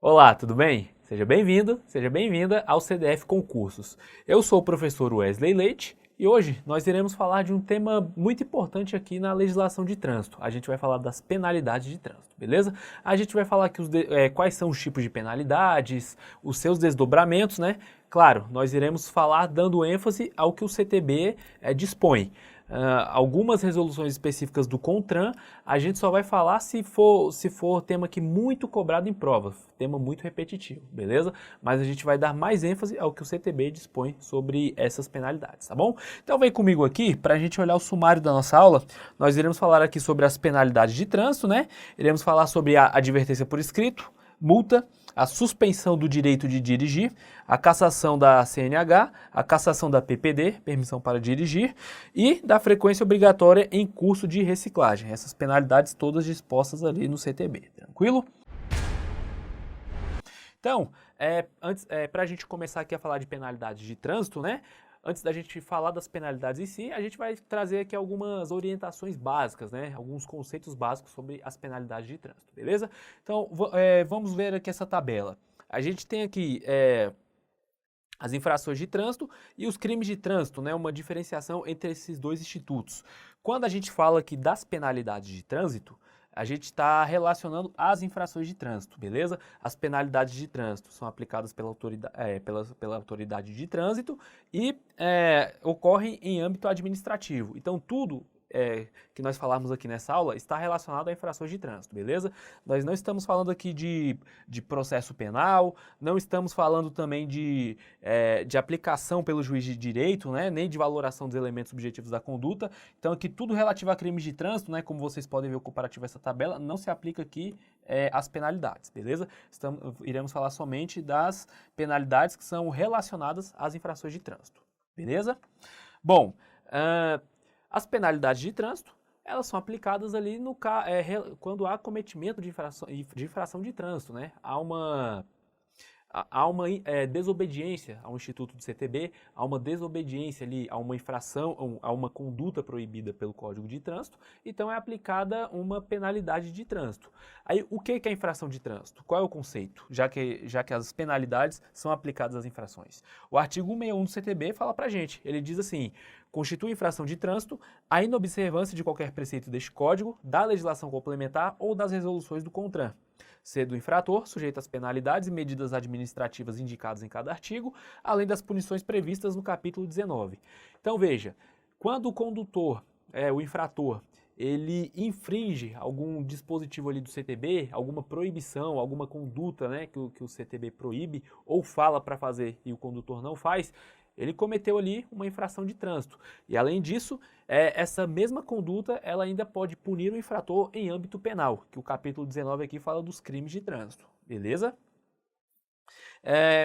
Olá, tudo bem? Seja bem-vindo, seja bem-vinda ao CDF Concursos. Eu sou o professor Wesley Leite e hoje nós iremos falar de um tema muito importante aqui na legislação de trânsito. A gente vai falar das penalidades de trânsito, beleza? A gente vai falar aqui quais são os tipos de penalidades, os seus desdobramentos, né? Claro, nós iremos falar dando ênfase ao que o CTB dispõe. Algumas resoluções específicas do CONTRAN, a gente só vai falar se for tema que muito cobrado em prova, tema muito repetitivo, beleza? Mas a gente vai dar mais ênfase ao que o CTB dispõe sobre essas penalidades, tá bom? Então vem comigo aqui para a gente olhar o sumário da nossa aula. Nós iremos falar aqui sobre as penalidades de trânsito, né? Iremos falar sobre a advertência por escrito, multa, a suspensão do direito de dirigir, a cassação da CNH, a cassação da PPD, permissão para dirigir, e da frequência obrigatória em curso de reciclagem. Essas penalidades todas dispostas ali no CTB, tranquilo? Então, para a gente começar aqui a falar de penalidades de trânsito, né? Antes da gente falar das penalidades em si, a gente vai trazer aqui algumas orientações básicas, né? Alguns conceitos básicos sobre as penalidades de trânsito, beleza? Então, vamos ver aqui essa tabela. A gente tem aqui as infrações de trânsito e os crimes de trânsito, né? Uma diferenciação entre esses dois institutos. Quando a gente fala aqui das penalidades de trânsito, a gente está relacionando as infrações de trânsito, beleza? As penalidades de trânsito são aplicadas pela autoridade de trânsito e ocorrem em âmbito administrativo. Então, tudo que nós falamos aqui nessa aula está relacionado a infrações de trânsito, beleza? Nós não estamos falando aqui de processo penal, não estamos falando também de aplicação pelo juiz de direito, né? Nem de valoração dos elementos subjetivos da conduta. Então, aqui tudo relativo a crimes de trânsito, né? Como vocês podem ver o comparativo dessa tabela, não se aplica aqui as penalidades, beleza? Iremos falar somente das penalidades que são relacionadas às infrações de trânsito, beleza? Bom, as penalidades de trânsito, elas são aplicadas ali quando há cometimento de infração de trânsito, né? Há uma desobediência ao Instituto do CTB, há uma desobediência ali a uma infração, a uma conduta proibida pelo Código de Trânsito, então é aplicada uma penalidade de trânsito. Aí, o que é infração de trânsito? Qual é o conceito? Já que as penalidades são aplicadas às infrações. O artigo 161 do CTB fala pra gente, ele diz assim: constitui infração de trânsito a inobservância de qualquer preceito deste Código, da legislação complementar ou das resoluções do CONTRAN, sendo o infrator sujeito às penalidades e medidas administrativas indicadas em cada artigo, além das punições previstas no capítulo 19. Então veja, quando o condutor, o infrator, ele infringe algum dispositivo ali do CTB, alguma proibição, alguma conduta, né, que o CTB proíbe ou fala para fazer e o condutor não faz, ele cometeu ali uma infração de trânsito. E além disso, essa mesma conduta ela ainda pode punir o infrator em âmbito penal, que o capítulo 19 aqui fala dos crimes de trânsito, beleza?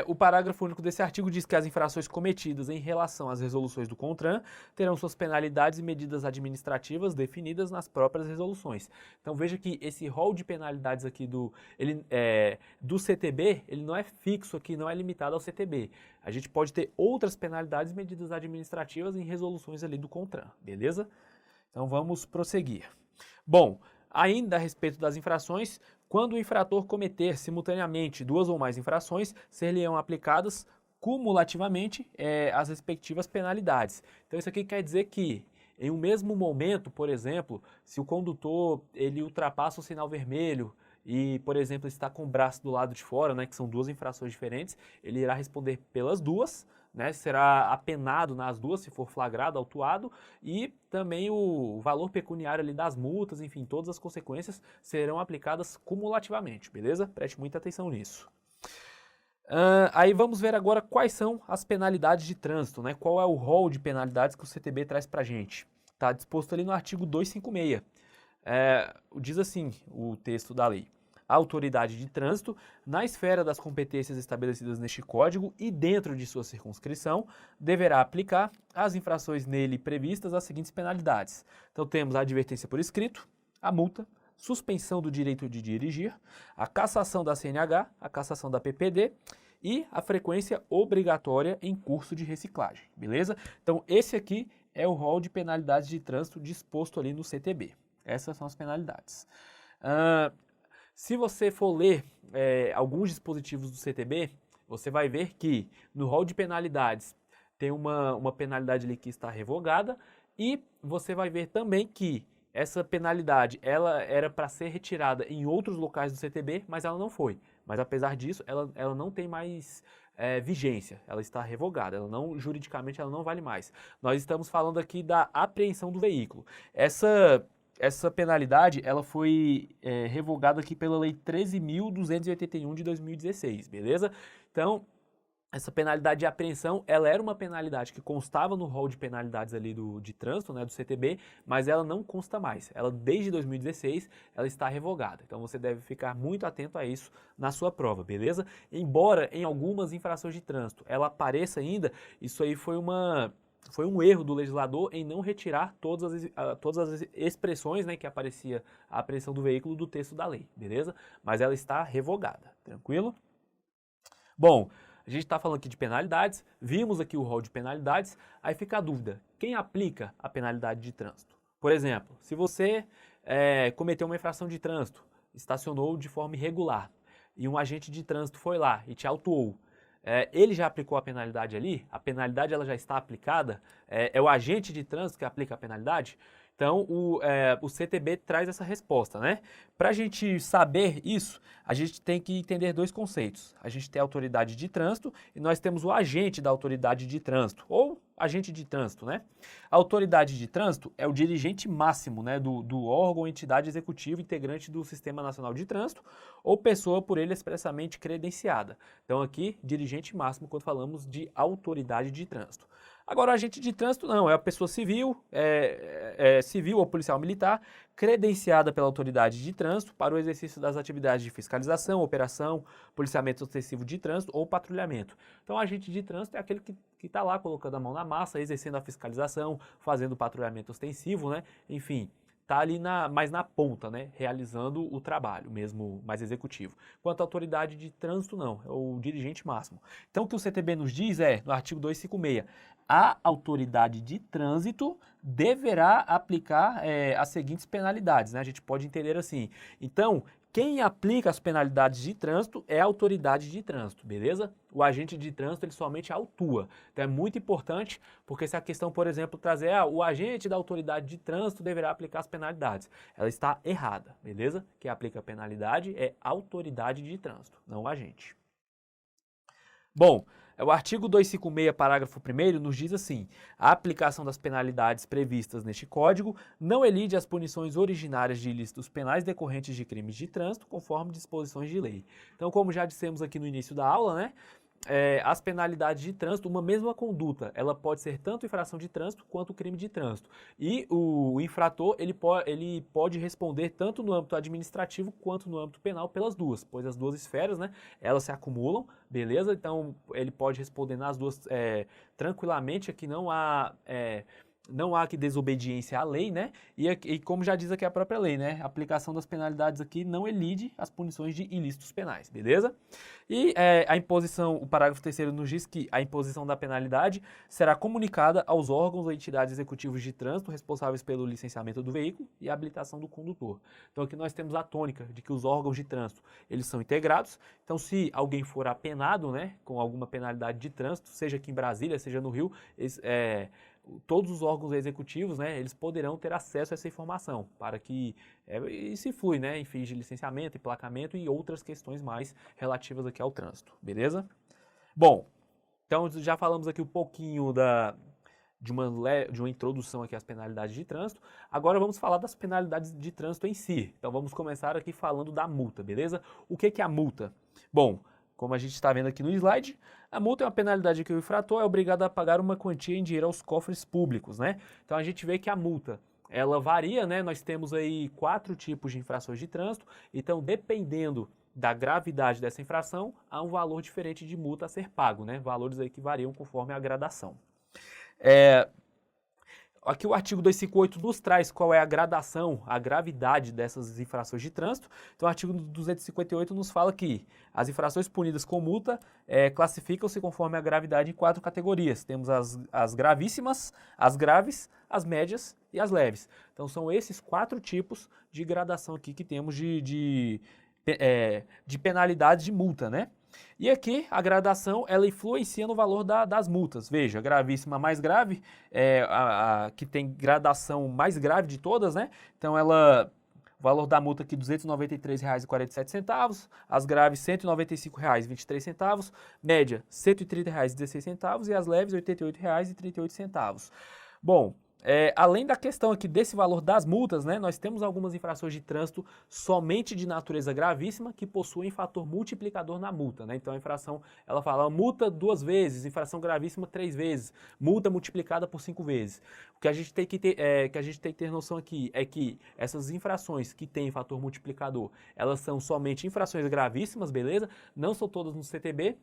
O parágrafo único desse artigo diz que as infrações cometidas em relação às resoluções do CONTRAN terão suas penalidades e medidas administrativas definidas nas próprias resoluções. Então veja que esse rol de penalidades aqui do CTB, ele não é fixo aqui, não é limitado ao CTB. A gente pode ter outras penalidades e medidas administrativas em resoluções ali do CONTRAN, beleza? Então vamos prosseguir. Bom, ainda a respeito das infrações, quando o infrator cometer simultaneamente duas ou mais infrações, ser-lhe-ão aplicadas cumulativamente as respectivas penalidades. Então isso aqui quer dizer que em um mesmo momento, por exemplo, se o condutor ele ultrapassa o sinal vermelho e, por exemplo, está com o braço do lado de fora, né, que são duas infrações diferentes, ele irá responder pelas duas, né, será apenado nas duas se for flagrado, autuado, e também o valor pecuniário ali das multas, enfim, todas as consequências serão aplicadas cumulativamente, beleza? Preste muita atenção nisso. Aí vamos ver agora quais são as penalidades de trânsito, né? Qual é o rol de penalidades que o CTB traz pra gente. Está disposto ali no artigo 256. Diz assim o texto da lei: a autoridade de trânsito, na esfera das competências estabelecidas neste Código e dentro de sua circunscrição, deverá aplicar às infrações nele previstas as seguintes penalidades. Então temos a advertência por escrito, a multa, suspensão do direito de dirigir, a cassação da CNH, a cassação da PPD e a frequência obrigatória em curso de reciclagem, beleza? Então esse aqui é o rol de penalidades de trânsito disposto ali no CTB. Essas são as penalidades. Se você for ler alguns dispositivos do CTB, você vai ver que no rol de penalidades tem uma penalidade ali que está revogada e você vai ver também que essa penalidade ela era para ser retirada em outros locais do CTB, mas ela não foi. Mas apesar disso, ela não tem mais vigência, ela está revogada, juridicamente ela não vale mais. Nós estamos falando aqui da apreensão do veículo. Essa penalidade ela foi revogada aqui pela Lei 13.281 de 2016, beleza? Então, essa penalidade de apreensão, ela era uma penalidade que constava no rol de penalidades ali de trânsito, né, do CTB, mas ela não consta mais. Ela, desde 2016, ela está revogada. Então, você deve ficar muito atento a isso na sua prova, beleza? Embora em algumas infrações de trânsito ela apareça ainda, isso aí foi um erro do legislador em não retirar todas as expressões, né, que aparecia a apreensão do veículo do texto da lei, beleza? Mas ela está revogada, tranquilo? Bom, a gente está falando aqui de penalidades, vimos aqui o rol de penalidades, aí fica a dúvida, quem aplica a penalidade de trânsito? Por exemplo, se você cometeu uma infração de trânsito, estacionou de forma irregular, e um agente de trânsito foi lá e te autuou, ele já aplicou a penalidade ali? A penalidade ela já está aplicada? É o agente de trânsito que aplica a penalidade? Então, o CTB traz essa resposta, né? Para a gente saber isso, a gente tem que entender dois conceitos. A gente tem a autoridade de trânsito e nós temos o agente da autoridade de trânsito, ou agente de trânsito, né? A autoridade de trânsito é o dirigente máximo, né, do órgão ou entidade executiva integrante do Sistema Nacional de Trânsito ou pessoa por ele expressamente credenciada. Então, aqui, dirigente máximo quando falamos de autoridade de trânsito. Agora, o agente de trânsito não, é a pessoa civil, civil ou policial militar, credenciada pela autoridade de trânsito para o exercício das atividades de fiscalização, operação, policiamento ostensivo de trânsito ou patrulhamento. Então, o agente de trânsito é aquele que está lá colocando a mão na massa, exercendo a fiscalização, fazendo o patrulhamento ostensivo, né? Enfim, está ali mais na ponta, né? Realizando o trabalho mesmo mais executivo. Quanto à autoridade de trânsito, não, é o dirigente máximo. Então, o que o CTB nos diz no artigo 256, a autoridade de trânsito deverá aplicar as seguintes penalidades, né? A gente pode entender assim. Então, quem aplica as penalidades de trânsito é a autoridade de trânsito, beleza? O agente de trânsito ele somente autua. Então é muito importante, porque se a questão, por exemplo, trazer o agente da autoridade de trânsito deverá aplicar as penalidades, ela está errada, beleza? Quem aplica a penalidade é a autoridade de trânsito, não o agente. Bom, o artigo 256, parágrafo 1º, nos diz assim, a aplicação das penalidades previstas neste Código não elide as punições originárias de ilícitos penais decorrentes de crimes de trânsito, conforme disposições de lei. Então, como já dissemos aqui no início da aula, né, as penalidades de trânsito, uma mesma conduta, ela pode ser tanto infração de trânsito quanto crime de trânsito. E o infrator, ele pode responder tanto no âmbito administrativo quanto no âmbito penal pelas duas, pois as duas esferas, né, elas se acumulam, beleza? Então, ele pode responder nas duas tranquilamente, aqui não há que desobediência à lei, né? E como já diz aqui a própria lei, né? A aplicação das penalidades aqui não elide as punições de ilícitos penais, beleza? E a imposição, o parágrafo 3º nos diz que a imposição da penalidade será comunicada aos órgãos ou entidades executivos de trânsito responsáveis pelo licenciamento do veículo e habilitação do condutor. Então aqui nós temos a tônica de que os órgãos de trânsito, eles são integrados. Então se alguém for apenado, né, com alguma penalidade de trânsito, seja aqui em Brasília, seja no Rio, todos os órgãos executivos, né, eles poderão ter acesso a essa informação, para que isso influi, né, em fins de licenciamento, emplacamento e outras questões mais relativas aqui ao trânsito, beleza? Bom, então já falamos aqui um pouquinho de uma introdução aqui às penalidades de trânsito, agora vamos falar das penalidades de trânsito em si. Então vamos começar aqui falando da multa, beleza? O que é a multa? Bom, como a gente está vendo aqui no slide, a multa é uma penalidade que o infrator é obrigado a pagar uma quantia em dinheiro aos cofres públicos, né? Então a gente vê que a multa, ela varia, né? Nós temos aí 4 tipos de infrações de trânsito, então dependendo da gravidade dessa infração, há um valor diferente de multa a ser pago, né? Valores aí que variam conforme a gradação. Aqui o artigo 258 nos traz qual é a gradação, a gravidade dessas infrações de trânsito. Então o artigo 258 nos fala que as infrações punidas com multa classificam-se conforme a gravidade em 4 categorias. Temos as gravíssimas, as graves, as médias e as leves. Então são esses 4 tipos de gradação aqui que temos de de penalidades de multa, né? E aqui a gradação ela influencia no valor das multas. Veja, gravíssima mais grave, a que tem gradação mais grave de todas, né? Então o valor da multa aqui R$ 293,47, as graves R$ 195,23, média R$ 130,16 e as leves R$ 88,38. Bom, além da questão aqui desse valor das multas, né, nós temos algumas infrações de trânsito somente de natureza gravíssima que possuem fator multiplicador na multa, né? Então a infração, ela fala multa 2 vezes, infração gravíssima 3 vezes, multa multiplicada por 5 vezes. O que a gente tem que ter noção aqui é que essas infrações que têm fator multiplicador, elas são somente infrações gravíssimas, beleza? Não são todas no CTB.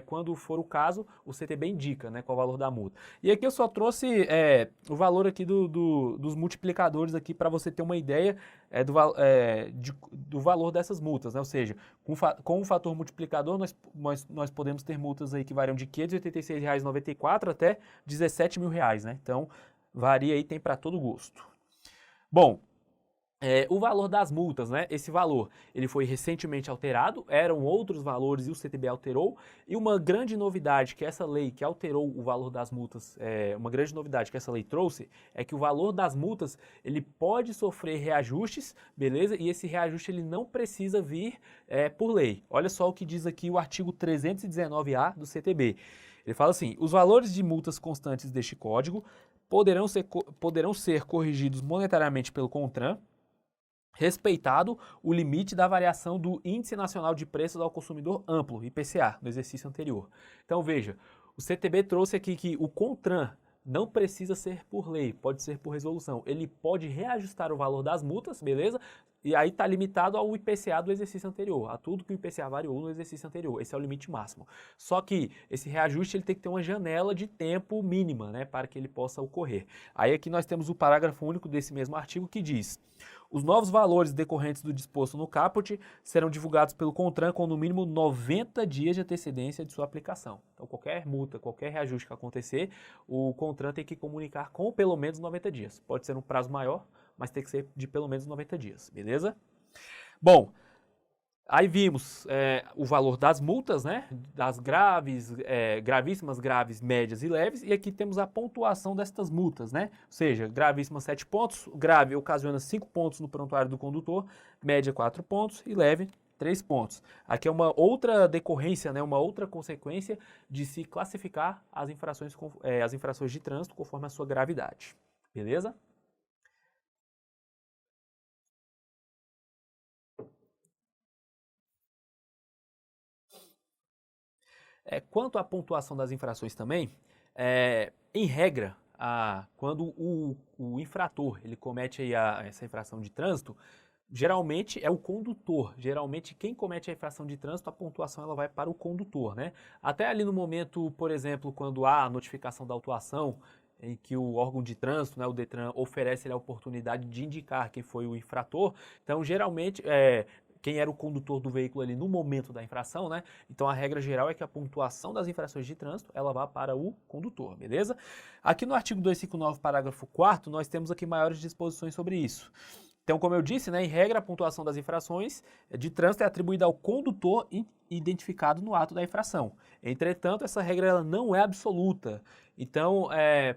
Quando for o caso, o CTB indica, né, qual é o valor da multa. E aqui eu só trouxe o valor aqui dos multiplicadores aqui para você ter uma ideia do valor dessas multas, né? Ou seja, com o fator multiplicador nós podemos ter multas aí que variam de R$ 586,94 até R$ 17 mil, né? Então varia aí, tem para todo gosto. Bom, o valor das multas, né? Esse valor, ele foi recentemente alterado, eram outros valores e o CTB alterou. E uma grande novidade que essa lei que alterou o valor das multas, uma grande novidade que essa lei trouxe, é que o valor das multas, ele pode sofrer reajustes, beleza? E esse reajuste, ele não precisa vir por lei. Olha só o que diz aqui o artigo 319A do CTB. Ele fala assim, os valores de multas constantes deste código poderão ser corrigidos monetariamente pelo CONTRAN, respeitado o limite da variação do Índice Nacional de Preços ao Consumidor Amplo, IPCA, no exercício anterior. Então veja, o CTB trouxe aqui que o CONTRAN não precisa ser por lei, pode ser por resolução. Ele pode reajustar o valor das multas, beleza? E aí está limitado ao IPCA do exercício anterior, a tudo que o IPCA variou no exercício anterior. Esse é o limite máximo. Só que esse reajuste ele tem que ter uma janela de tempo mínima, né, para que ele possa ocorrer. Aí aqui nós temos o parágrafo único desse mesmo artigo que diz: os novos valores decorrentes do disposto no caput serão divulgados pelo CONTRAN com no mínimo 90 dias de antecedência de sua aplicação. Então qualquer multa, qualquer reajuste que acontecer, o CONTRAN tem que comunicar com pelo menos 90 dias. Pode ser um prazo maior, mas tem que ser de pelo menos 90 dias, beleza? Bom, aí vimos o valor das multas, né? Das graves, gravíssimas, graves, médias e leves. E aqui temos a pontuação destas multas, né? Ou seja, gravíssima 7 pontos, grave ocasiona 5 pontos no prontuário do condutor, média 4 pontos e leve 3 pontos. Aqui é uma outra decorrência, né? Uma outra consequência de se classificar as infrações de trânsito conforme a sua gravidade. Beleza? Quanto à pontuação das infrações também, em regra, quando o infrator ele comete aí essa infração de trânsito, geralmente é o condutor. Geralmente quem comete a infração de trânsito, a pontuação ela vai para o condutor, né? Até ali no momento, por exemplo, quando há a notificação da autuação, em que o órgão de trânsito, né, o DETRAN, oferece a oportunidade de indicar quem foi o infrator. Então, geralmente, quem era o condutor do veículo ali no momento da infração, né? Então a regra geral é que a pontuação das infrações de trânsito, ela vai para o condutor, beleza? Aqui no artigo 259, parágrafo 4º, nós temos aqui maiores disposições sobre isso. Então, como eu disse, né, em regra, a pontuação das infrações de trânsito é atribuída ao condutor identificado no ato da infração. Entretanto, essa regra ela não é absoluta. Então,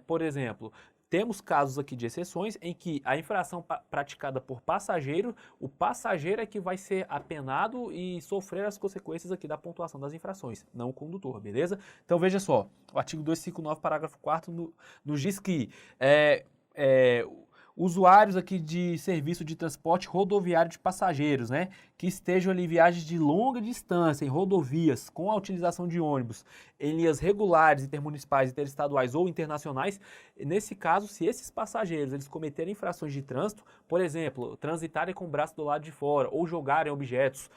por exemplo, temos casos aqui de exceções em que a infração praticada por passageiro, o passageiro é que vai ser apenado e sofrer as consequências aqui da pontuação das infrações, não o condutor, beleza? Então veja só, o artigo 259, parágrafo 4º nos diz que usuários aqui de serviço de transporte rodoviário de passageiros, né, que estejam ali em viagens de longa distância, em rodovias, com a utilização de ônibus, em linhas regulares, intermunicipais, interestaduais ou internacionais, nesse caso, se esses passageiros eles cometerem infrações de trânsito, por exemplo, transitarem com o braço do lado de fora ou jogarem objetos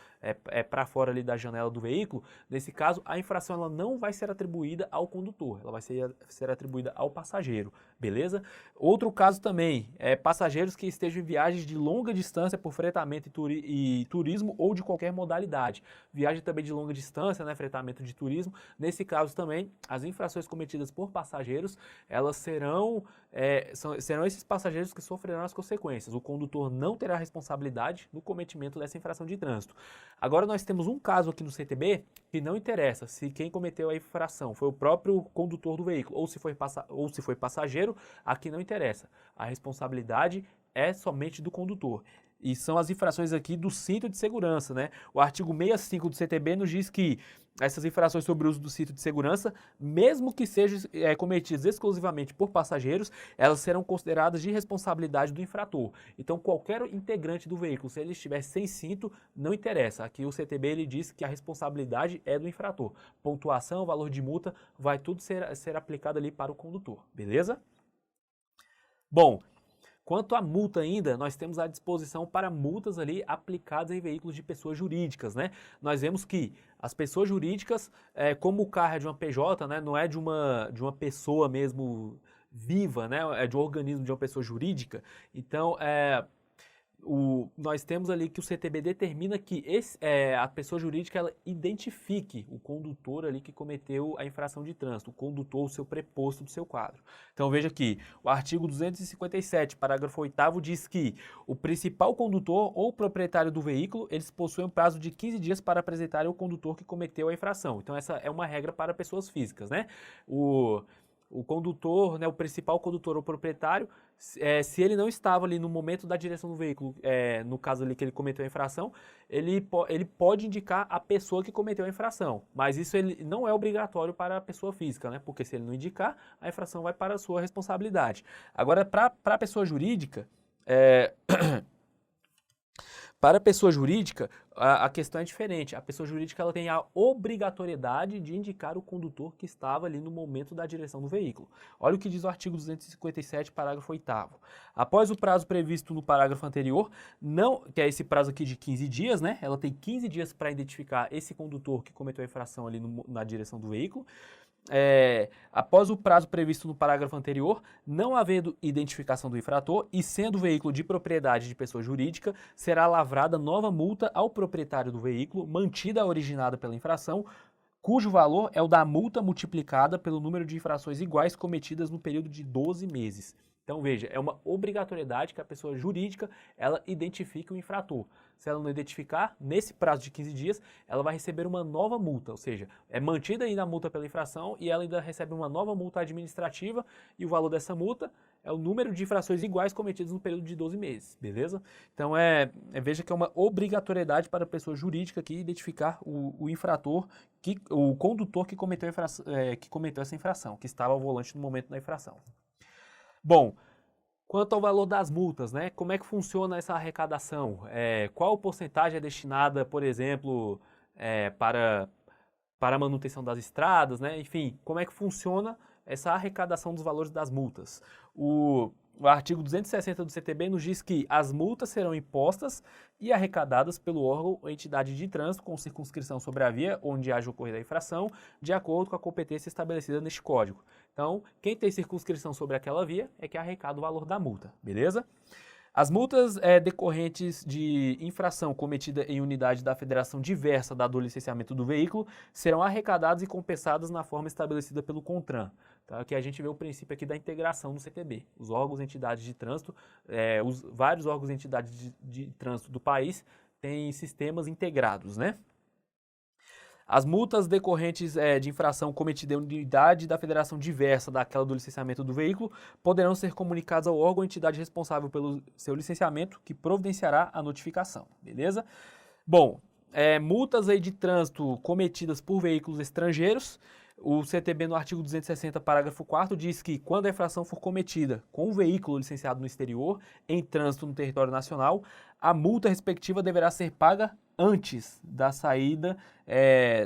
para fora ali da janela do veículo, nesse caso, a infração ela não vai ser atribuída ao condutor, ela vai ser atribuída ao passageiro, beleza? Outro caso também, passageiros que estejam em viagens de longa distância por fretamento e turismo turismo ou de qualquer modalidade. Viagem também de longa distância, né, fretamento de turismo. Nesse caso também, as infrações cometidas por passageiros, elas serão esses passageiros que sofrerão as consequências. O condutor não terá responsabilidade no cometimento dessa infração de trânsito. Agora nós temos um caso aqui no CTB que não interessa se quem cometeu a infração foi o próprio condutor do veículo ou se foi passageiro, aqui não interessa. A responsabilidade é somente do condutor. E são as infrações aqui do cinto de segurança, né? O artigo 65 do CTB nos diz que essas infrações sobre o uso do cinto de segurança, mesmo que sejam cometidas exclusivamente por passageiros, elas serão consideradas de responsabilidade do infrator. Então, qualquer integrante do veículo, se ele estiver sem cinto, não interessa. Aqui o CTB ele diz que a responsabilidade é do infrator. Pontuação, valor de multa, vai tudo ser aplicado ali para o condutor, beleza? Bom, quanto à multa ainda, nós temos a disposição para multas ali aplicadas em veículos de pessoas jurídicas, né? Nós vemos que as pessoas jurídicas, como o carro é de uma PJ, né, não é de uma pessoa mesmo viva, né, é de um organismo de uma pessoa jurídica, então nós temos ali que o CTB determina que a pessoa jurídica ela identifique o condutor ali que cometeu a infração de trânsito, o condutor, o seu preposto do seu quadro. Então veja aqui, o artigo 257, parágrafo 8º, diz que o principal condutor ou proprietário do veículo, eles possuem um prazo de 15 dias para apresentarem o condutor que cometeu a infração. Então essa é uma regra para pessoas físicas, né? O condutor, né, o principal condutor ou proprietário, se ele não estava ali no momento da direção do veículo, no caso ali que ele cometeu a infração, ele pode indicar a pessoa que cometeu a infração, mas isso ele não é obrigatório para a pessoa física, né? Porque se ele não indicar, a infração vai para a sua responsabilidade. Agora, para a pessoa jurídica, para a pessoa jurídica, a questão é diferente. A pessoa jurídica ela tem a obrigatoriedade de indicar o condutor que estava ali no momento da direção do veículo. Olha o que diz o artigo 257, parágrafo 8º. Após o prazo previsto no parágrafo anterior, que é esse prazo aqui de 15 dias, né? Ela tem 15 dias para identificar esse condutor que cometeu a infração ali na direção do veículo. Após o prazo previsto no parágrafo anterior, não havendo identificação do infrator e sendo o veículo de propriedade de pessoa jurídica, será lavrada nova multa ao proprietário do veículo, mantida a originada pela infração, cujo valor é o da multa multiplicada pelo número de infrações iguais cometidas no período de 12 meses. Então veja, é uma obrigatoriedade que a pessoa jurídica ela identifique o infrator. Se ela não identificar, nesse prazo de 15 dias, ela vai receber uma nova multa, ou seja, é mantida ainda a multa pela infração e ela ainda recebe uma nova multa administrativa e o valor dessa multa é o número de infrações iguais cometidas no período de 12 meses, beleza? Então veja que é uma obrigatoriedade para a pessoa jurídica aqui identificar o infrator, o condutor que cometeu essa infração, que estava ao volante no momento da infração. Bom, quanto ao valor das multas, né? Como é que funciona essa arrecadação? Qual porcentagem é destinada, por exemplo, para a manutenção das estradas, né? Enfim, como é que funciona essa arrecadação dos valores das multas? O artigo 260 do CTB nos diz que as multas serão impostas e arrecadadas pelo órgão ou entidade de trânsito com circunscrição sobre a via onde haja ocorrido a infração, de acordo com a competência estabelecida neste código. Então, quem tem circunscrição sobre aquela via é que arrecada o valor da multa, beleza? As multas decorrentes de infração cometida em unidade da federação diversa do licenciamento do veículo serão arrecadadas e compensadas na forma estabelecida pelo CONTRAN. Então, aqui a gente vê o princípio aqui da integração do CTB. Os órgãos e entidades de trânsito, vários órgãos e entidades de trânsito do país têm sistemas integrados, né? As multas decorrentes de infração cometida em unidade da federação diversa daquela do licenciamento do veículo poderão ser comunicadas ao órgão ou entidade responsável pelo seu licenciamento, que providenciará a notificação, beleza? Bom, multas aí de trânsito cometidas por veículos estrangeiros, o CTB no artigo 260, parágrafo 4º, diz que quando a infração for cometida com um veículo licenciado no exterior, em trânsito no território nacional, a multa respectiva deverá ser paga antes da saída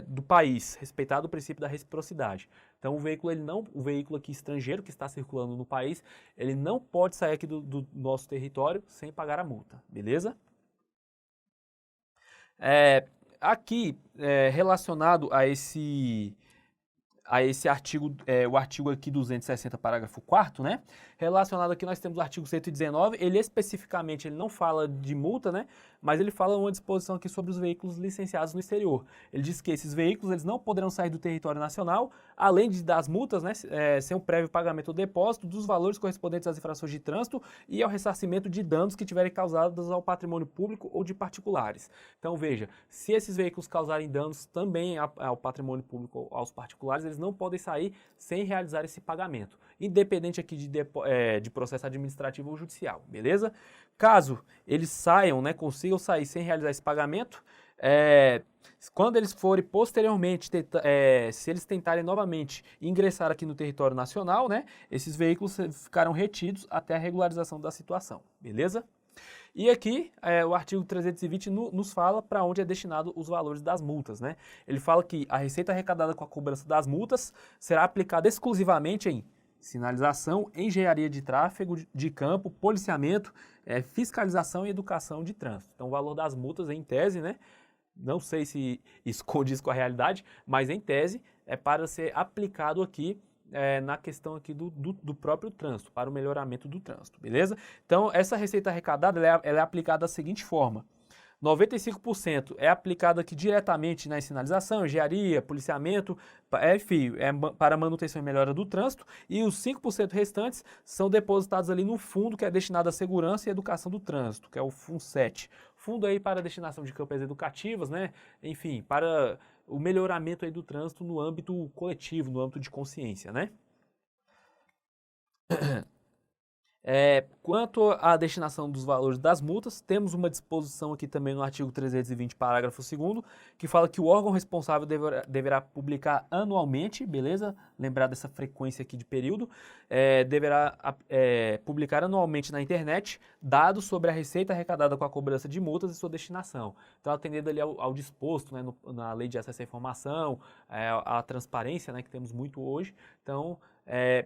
do país, respeitado o princípio da reciprocidade. Então o veículo aqui estrangeiro que está circulando no país, ele não pode sair aqui do nosso território sem pagar a multa, beleza? Aqui, relacionado a a esse artigo, o artigo aqui 260, parágrafo 4º, né? Relacionado aqui nós temos o artigo 119, ele especificamente ele não fala de multa, né? Mas ele fala uma disposição aqui sobre os veículos licenciados no exterior. Ele diz que esses veículos eles não poderão sair do território nacional, além das multas, né? Sem um prévio pagamento ou depósito dos valores correspondentes às infrações de trânsito e ao ressarcimento de danos que tiverem causados ao patrimônio público ou de particulares. Então veja, se esses veículos causarem danos também ao patrimônio público ou aos particulares, eles não podem sair sem realizar esse pagamento, independente aqui de processo administrativo ou judicial, beleza? Caso eles saiam, né, consigam sair sem realizar esse pagamento, quando eles forem posteriormente, se eles tentarem novamente ingressar aqui no território nacional, né, esses veículos ficarão retidos até a regularização da situação, beleza? E aqui, o artigo 320 nos fala para onde é destinado os valores das multas, né? Ele fala que a receita arrecadada com a cobrança das multas será aplicada exclusivamente em sinalização, engenharia de tráfego de campo, policiamento, fiscalização e educação de trânsito. Então, o valor das multas, em tese, né? Não sei se isso condiz com a realidade, mas em tese é para ser aplicado aqui na questão aqui do próprio trânsito, para o melhoramento do trânsito, beleza? Então, essa receita arrecadada, ela é aplicada da seguinte forma: 95% é aplicado aqui diretamente na sinalização, engenharia, policiamento, enfim, para manutenção e melhora do trânsito, e os 5% restantes são depositados ali no fundo que é destinado à segurança e educação do trânsito, que é o FUNSET. Fundo aí para destinação de campanhas educativas, né? Enfim, para o melhoramento aí do trânsito no âmbito coletivo, no âmbito de consciência, né? Quanto à destinação dos valores das multas, temos uma disposição aqui também no artigo 320, parágrafo 2º, que fala que o órgão responsável deverá publicar anualmente, beleza? Lembrar dessa frequência aqui de período, deverá publicar anualmente na internet dados sobre a receita arrecadada com a cobrança de multas e sua destinação. Então, atendendo ali ao disposto, né, na Lei de Acesso à Informação, à transparência, né, que temos muito hoje. Então,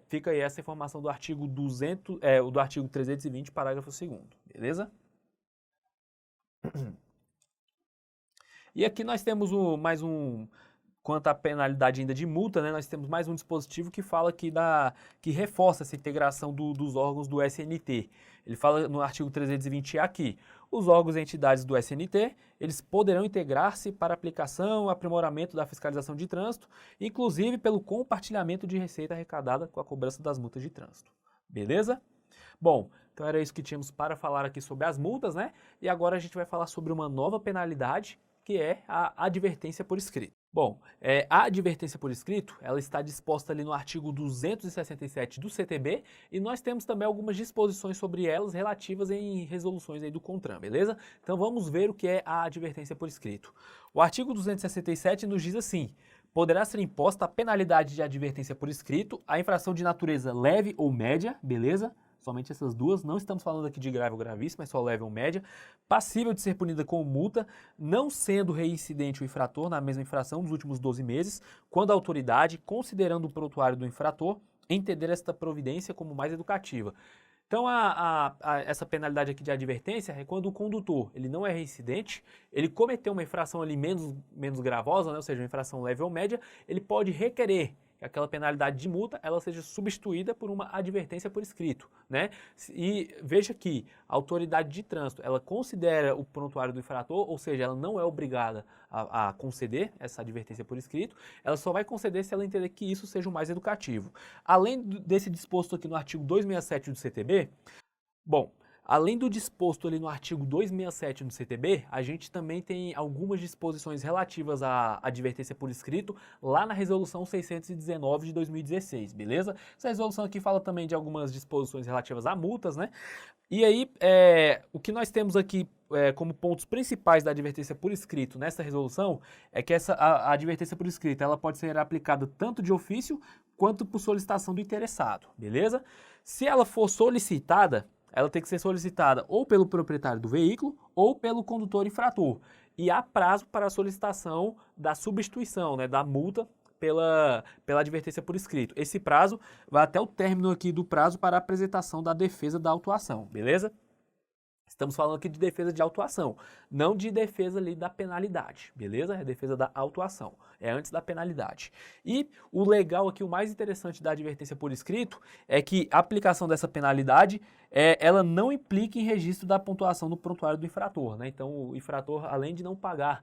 fica aí essa informação do artigo 320, parágrafo 2º, beleza? E aqui nós temos quanto à penalidade ainda de multa, né, nós temos mais um dispositivo que fala que reforça essa integração dos órgãos do SNT. Ele fala no artigo 320A aqui: os órgãos e entidades do SNT, eles poderão integrar-se para aplicação, aprimoramento da fiscalização de trânsito, inclusive pelo compartilhamento de receita arrecadada com a cobrança das multas de trânsito. Beleza? Bom, então era isso que tínhamos para falar aqui sobre as multas, né? E agora a gente vai falar sobre uma nova penalidade, que é a advertência por escrito. Bom, a advertência por escrito, ela está disposta ali no artigo 267 do CTB, e nós temos também algumas disposições sobre elas relativas em resoluções aí do CONTRAN, beleza? Então vamos ver o que é a advertência por escrito. O artigo 267 nos diz assim: poderá ser imposta a penalidade de advertência por escrito a infração de natureza leve ou média, beleza? Somente essas duas, não estamos falando aqui de grave ou gravíssimo, é só leve ou média, passível de ser punida com multa, não sendo reincidente o infrator na mesma infração dos últimos 12 meses, quando a autoridade, considerando o prontuário do infrator, entender esta providência como mais educativa. Então, essa penalidade aqui de advertência é quando o condutor ele não é reincidente, ele cometeu uma infração ali menos gravosa, né, ou seja, uma infração leve ou média, ele pode requerer que aquela penalidade de multa ela seja substituída por uma advertência por escrito, né? E veja que a autoridade de trânsito, ela considera o prontuário do infrator, ou seja, ela não é obrigada a conceder essa advertência por escrito, ela só vai conceder se ela entender que isso seja o mais educativo. Além desse disposto aqui no artigo 267 do CTB, bom, além do disposto ali no artigo 267 do CTB, a gente também tem algumas disposições relativas à advertência por escrito lá na resolução 619 de 2016, beleza? Essa resolução aqui fala também de algumas disposições relativas a multas, né? E aí, o que nós temos aqui como pontos principais da advertência por escrito nessa resolução é que a advertência por escrito ela pode ser aplicada tanto de ofício quanto por solicitação do interessado, beleza? Se ela for solicitada, ela tem que ser solicitada ou pelo proprietário do veículo ou pelo condutor infrator. E há prazo para a solicitação da substituição, né, da multa pela advertência por escrito. Esse prazo vai até o término aqui do prazo para a apresentação da defesa da autuação, beleza? Estamos falando aqui de defesa de autuação, não de defesa ali da penalidade, beleza? É defesa da autuação, é antes da penalidade. E o legal aqui, o mais interessante da advertência por escrito, é que a aplicação dessa penalidade, ela não implica em registro da pontuação no prontuário do infrator, né? Então o infrator, além de não pagar,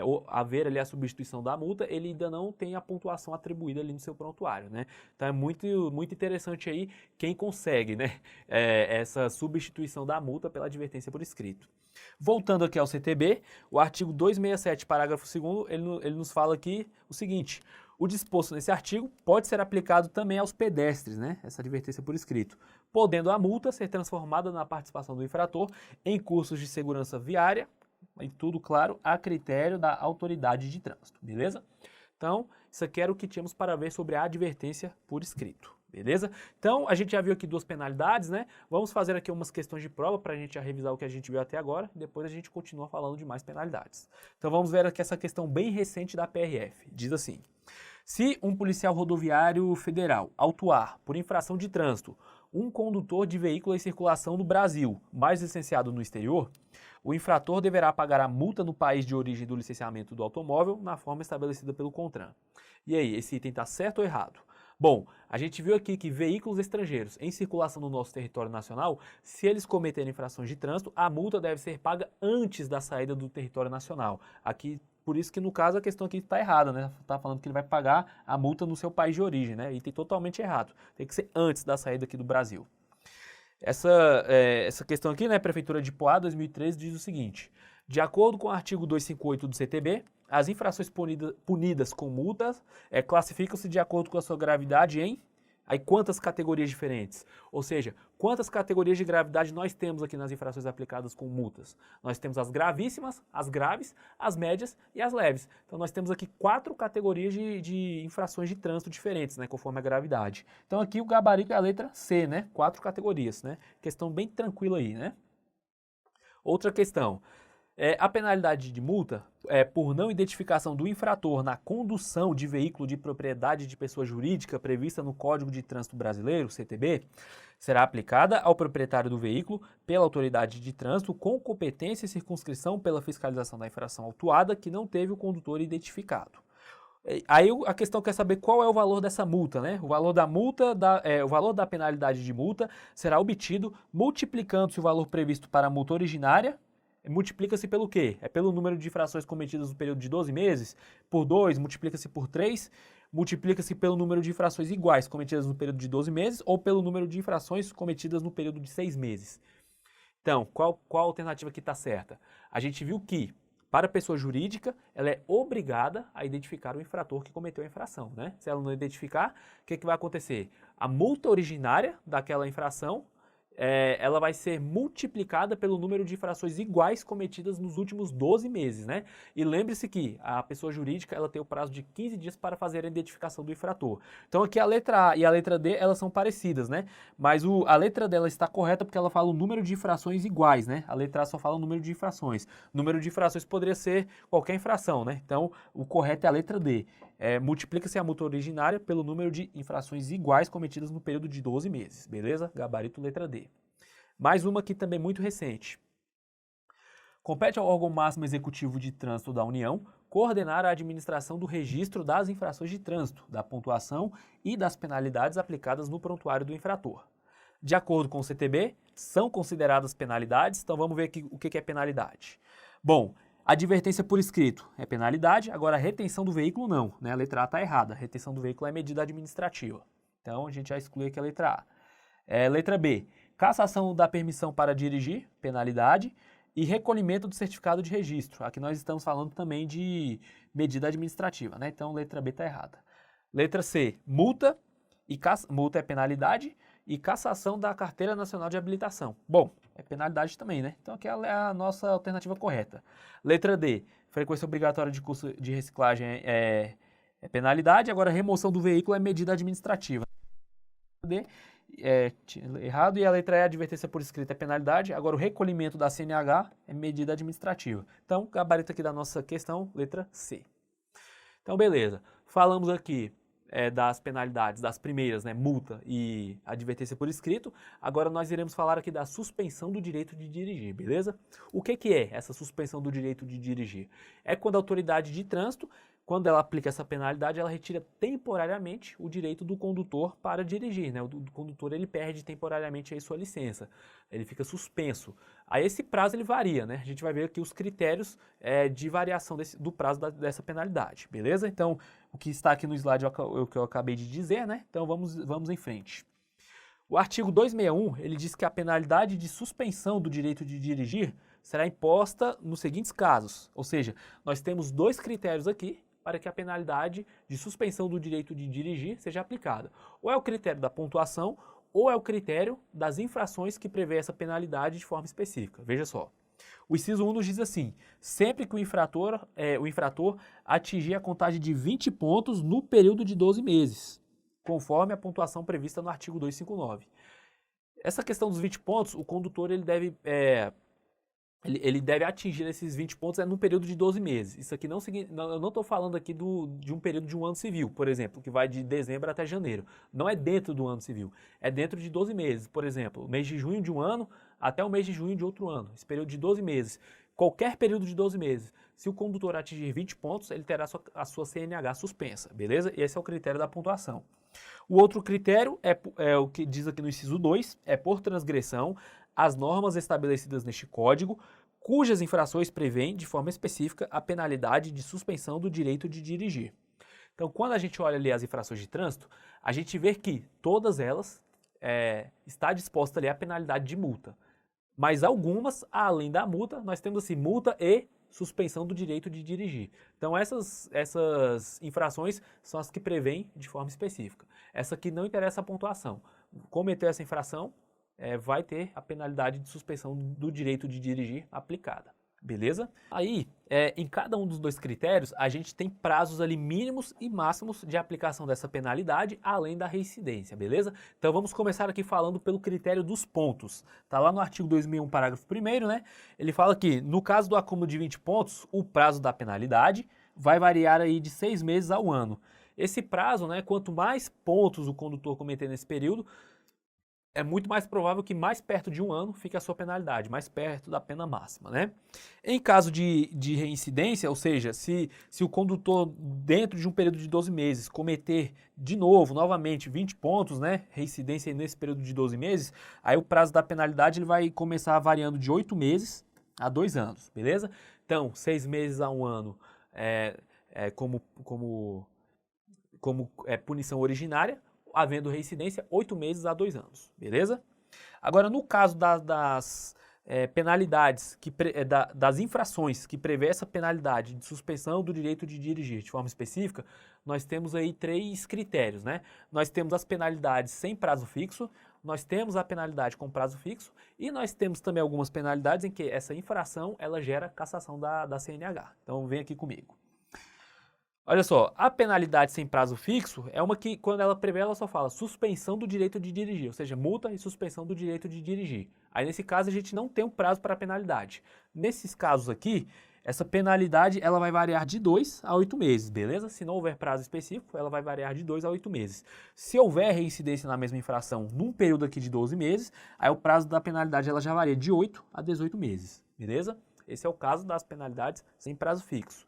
ou haver ali a substituição da multa, ele ainda não tem a pontuação atribuída ali no seu prontuário, né? Então é muito interessante aí quem consegue, né, essa substituição da multa pela advertência por escrito. Voltando aqui ao CTB, o artigo 267, parágrafo 2º, ele nos fala aqui o seguinte: o disposto nesse artigo pode ser aplicado também aos pedestres, né, essa advertência por escrito, podendo a multa ser transformada na participação do infrator em cursos de segurança viária, e tudo, claro, a critério da autoridade de trânsito, beleza? Então, isso aqui era o que tínhamos para ver sobre a advertência por escrito, beleza? Então, a gente já viu aqui duas penalidades, né? Vamos fazer aqui umas questões de prova para a gente já revisar o que a gente viu até agora, depois a gente continua falando de mais penalidades. Então, vamos ver aqui essa questão bem recente da PRF. Diz assim: se um policial rodoviário federal autuar por infração de trânsito um condutor de veículo em circulação no Brasil, mas licenciado no exterior, o infrator deverá pagar a multa no país de origem do licenciamento do automóvel na forma estabelecida pelo CONTRAN. E aí, esse item está certo ou errado? Bom, a gente viu aqui que veículos estrangeiros em circulação no nosso território nacional, se eles cometerem infrações de trânsito, a multa deve ser paga antes da saída do território nacional. Aqui, por isso que no caso a questão aqui está errada, né? Está falando que ele vai pagar a multa no seu país de origem, né? Item totalmente errado. Tem que ser antes da saída aqui do Brasil. Essa questão aqui, né, Prefeitura de Poá, 2013, diz o seguinte: de acordo com o artigo 258 do CTB, as infrações punidas com multas classificam-se de acordo com a sua gravidade em quantas categorias diferentes? Ou seja, quantas categorias de gravidade nós temos aqui nas infrações aplicadas com multas? Nós temos as gravíssimas, as graves, as médias e as leves. Então nós temos aqui 4 categorias de infrações de trânsito diferentes, né, conforme a gravidade. Então aqui o gabarito é a letra C, né? 4 categorias, né? Questão bem tranquila aí, né? Outra questão. A penalidade de multa por não identificação do infrator na condução de veículo de propriedade de pessoa jurídica prevista no Código de Trânsito Brasileiro, CTB, será aplicada ao proprietário do veículo pela autoridade de trânsito com competência e circunscrição pela fiscalização da infração autuada que não teve o condutor identificado. Aí a questão quer saber qual é o valor dessa multa, né? O valor da multa, o valor da penalidade de multa será obtido multiplicando-se o valor previsto para a multa originária. Multiplica-se pelo quê? Pelo número de infrações cometidas no período de 12 meses, por 2, multiplica-se por 3, multiplica-se pelo número de infrações iguais cometidas no período de 12 meses ou pelo número de infrações cometidas no período de 6 meses. Então, qual a alternativa que está certa? A gente viu que, para a pessoa jurídica, ela é obrigada a identificar o infrator que cometeu a infração, né? Se ela não identificar, o que vai acontecer? A multa originária daquela infração ela vai ser multiplicada pelo número de infrações iguais cometidas nos últimos 12 meses, né? E lembre-se que a pessoa jurídica ela tem o prazo de 15 dias para fazer a identificação do infrator. Então aqui a letra A e a letra D elas são parecidas, né? Mas a letra dela está correta porque ela fala o número de infrações iguais, né? A letra A só fala o número de infrações. O número de infrações poderia ser qualquer infração, né? Então o correto é a letra D. Multiplica-se a multa originária pelo número de infrações iguais cometidas no período de 12 meses, beleza? Gabarito letra D. Mais uma aqui também muito recente. Compete ao órgão máximo executivo de trânsito da União coordenar a administração do registro das infrações de trânsito, da pontuação e das penalidades aplicadas no prontuário do infrator. De acordo com o CTB, são consideradas penalidades, então vamos ver aqui o que é penalidade. Bom, advertência por escrito é penalidade, agora a retenção do veículo não, né? A letra A está errada, a retenção do veículo é medida administrativa. Então a gente já exclui aqui a letra A. Letra B, cassação da permissão para dirigir, penalidade, e recolhimento do certificado de registro. Aqui nós estamos falando também de medida administrativa, né? Então letra B está errada. Letra C, multa, multa é penalidade, e cassação da Carteira Nacional de Habilitação. Bom, é penalidade também, né? Então aqui é a nossa alternativa correta. Letra D, frequência obrigatória de curso de reciclagem é penalidade, agora remoção do veículo é medida administrativa. D, errado, e a letra E, advertência por escrito é penalidade, agora o recolhimento da CNH é medida administrativa. Então, gabarito aqui da nossa questão, letra C. Então, beleza. Falamos aqui das penalidades, das primeiras, né, multa e advertência por escrito. Agora nós iremos falar aqui da suspensão do direito de dirigir, beleza? O que é essa suspensão do direito de dirigir? É quando a autoridade de trânsito, quando ela aplica essa penalidade, ela retira temporariamente o direito do condutor para dirigir, né? O condutor ele perde temporariamente aí sua licença, ele fica suspenso. Aí esse prazo ele varia, né? A gente vai ver aqui os critérios de variação do prazo dessa penalidade, beleza? Então, o que está aqui no slide é o que eu acabei de dizer, né? Então, vamos em frente. O artigo 261, ele diz que a penalidade de suspensão do direito de dirigir será imposta nos seguintes casos, ou seja, nós temos dois critérios aqui para que a penalidade de suspensão do direito de dirigir seja aplicada. Ou é o critério da pontuação, ou é o critério das infrações que prevê essa penalidade de forma específica. Veja só. O inciso 1 nos diz assim: sempre que o infrator atingir a contagem de 20 pontos no período de 12 meses, conforme a pontuação prevista no artigo 259. Essa questão dos 20 pontos, o condutor ele deve atingir esses 20 pontos no período de 12 meses. Isso aqui eu não estou falando aqui de um período de um ano civil, por exemplo, que vai de dezembro até janeiro. Não é dentro do ano civil, é dentro de 12 meses. Por exemplo, o mês de junho de um ano até o mês de junho de outro ano. Esse período de 12 meses. Qualquer período de 12 meses. Se o condutor atingir 20 pontos, ele terá a sua CNH suspensa, beleza? E esse é o critério da pontuação. O outro critério é o que diz aqui no inciso 2, é por transgressão as normas estabelecidas neste código, cujas infrações prevêem, de forma específica, a penalidade de suspensão do direito de dirigir. Então, quando a gente olha ali as infrações de trânsito, a gente vê que todas elas está disposta ali a penalidade de multa. Mas algumas, além da multa, nós temos assim, multa e suspensão do direito de dirigir. Então, essas infrações são as que prevêem de forma específica. Essa aqui não interessa a pontuação. Cometeu essa infração, vai ter a penalidade de suspensão do direito de dirigir aplicada, beleza? Aí, em cada um dos dois critérios, a gente tem prazos ali mínimos e máximos de aplicação dessa penalidade, além da reincidência, beleza? Então vamos começar aqui falando pelo critério dos pontos. Tá lá no artigo 2001, parágrafo 1º, né? Ele fala que, no caso do acúmulo de 20 pontos, o prazo da penalidade vai variar aí de 6 meses ao ano. Esse prazo, né, quanto mais pontos o condutor cometer nesse período, é muito mais provável que mais perto de um ano fique a sua penalidade, mais perto da pena máxima, né? Em caso de reincidência, ou seja, se o condutor, dentro de um período de 12 meses, cometer novamente, 20 pontos, né? Reincidência nesse período de 12 meses, aí o prazo da penalidade ele vai começar variando de 8 meses a 2 anos, beleza? Então, 6 meses a 1 ano como punição originária, havendo reincidência, 8 meses a 2 anos, beleza? Agora, no caso das penalidades, das infrações que prevê essa penalidade de suspensão do direito de dirigir de forma específica, nós temos aí 3 critérios, né? Nós temos as penalidades sem prazo fixo, nós temos a penalidade com prazo fixo e nós temos também algumas penalidades em que essa infração ela gera cassação da CNH. Então, vem aqui comigo. Olha só, a penalidade sem prazo fixo é uma que, quando ela prevê, ela só fala suspensão do direito de dirigir, ou seja, multa e suspensão do direito de dirigir. Aí, nesse caso, a gente não tem um prazo para a penalidade. Nesses casos aqui, essa penalidade ela vai variar de 2 a 8 meses, beleza? Se não houver prazo específico, ela vai variar de 2 a 8 meses. Se houver reincidência na mesma infração num período aqui de 12 meses, aí o prazo da penalidade ela já varia de 8 a 18 meses, beleza? Esse é o caso das penalidades sem prazo fixo.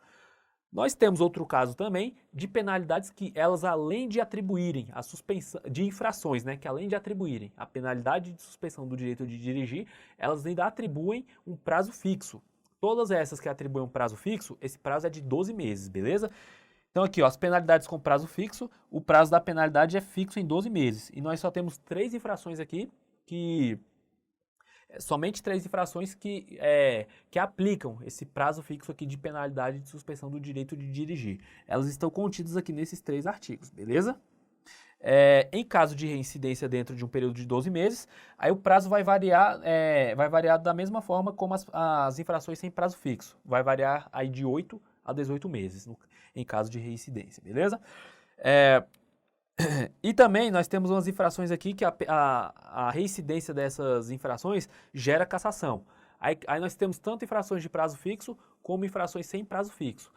Nós temos outro caso também de penalidades que elas, além de atribuírem a suspensão de infrações, né, que além de atribuírem a penalidade de suspensão do direito de dirigir, elas ainda atribuem um prazo fixo. Todas essas que atribuem um prazo fixo, esse prazo é de 12 meses, beleza? Então aqui, ó, as penalidades com prazo fixo, o prazo da penalidade é fixo em 12 meses. E nós só temos 3 infrações aqui somente 3 infrações que aplicam esse prazo fixo aqui de penalidade de suspensão do direito de dirigir. Elas estão contidas aqui nesses 3 artigos, beleza? Em caso de reincidência dentro de um período de 12 meses, aí o prazo vai variar da mesma forma como as infrações sem prazo fixo. Vai variar aí de 8 a 18 meses em caso de reincidência, beleza? E também nós temos umas infrações aqui que a reincidência dessas infrações gera cassação. Aí nós temos tanto infrações de prazo fixo como infrações sem prazo fixo.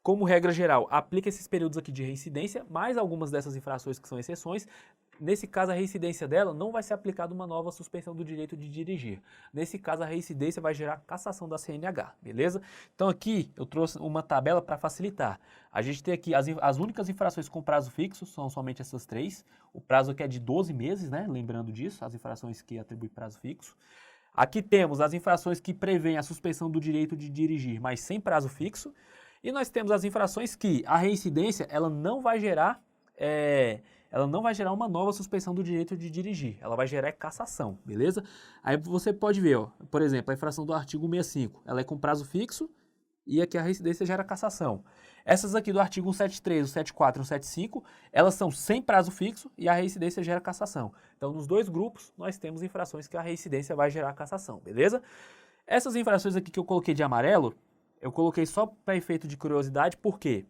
como regra geral, aplica esses períodos aqui de reincidência, mais algumas dessas infrações que são exceções. Nesse caso, a reincidência dela não vai ser aplicada uma nova suspensão do direito de dirigir. Nesse caso, a reincidência vai gerar cassação da CNH, beleza? Então aqui eu trouxe uma tabela para facilitar. A gente tem aqui as únicas infrações com prazo fixo, são somente essas três. O prazo aqui é de 12 meses, né? Lembrando disso, as infrações que atribuem prazo fixo. Aqui temos as infrações que prevêem a suspensão do direito de dirigir, mas sem prazo fixo. E nós temos as infrações que a reincidência ela não vai gerar uma nova suspensão do direito de dirigir, ela vai gerar cassação, beleza? Aí você pode ver, ó, por exemplo, a infração do artigo 165, ela é com prazo fixo e aqui a reincidência gera cassação. Essas aqui do artigo 173, 174 e 175, elas são sem prazo fixo e a reincidência gera cassação. Então, nos dois grupos, nós temos infrações que a reincidência vai gerar cassação, beleza? Essas infrações aqui que eu coloquei de amarelo, eu coloquei só para efeito de curiosidade, porque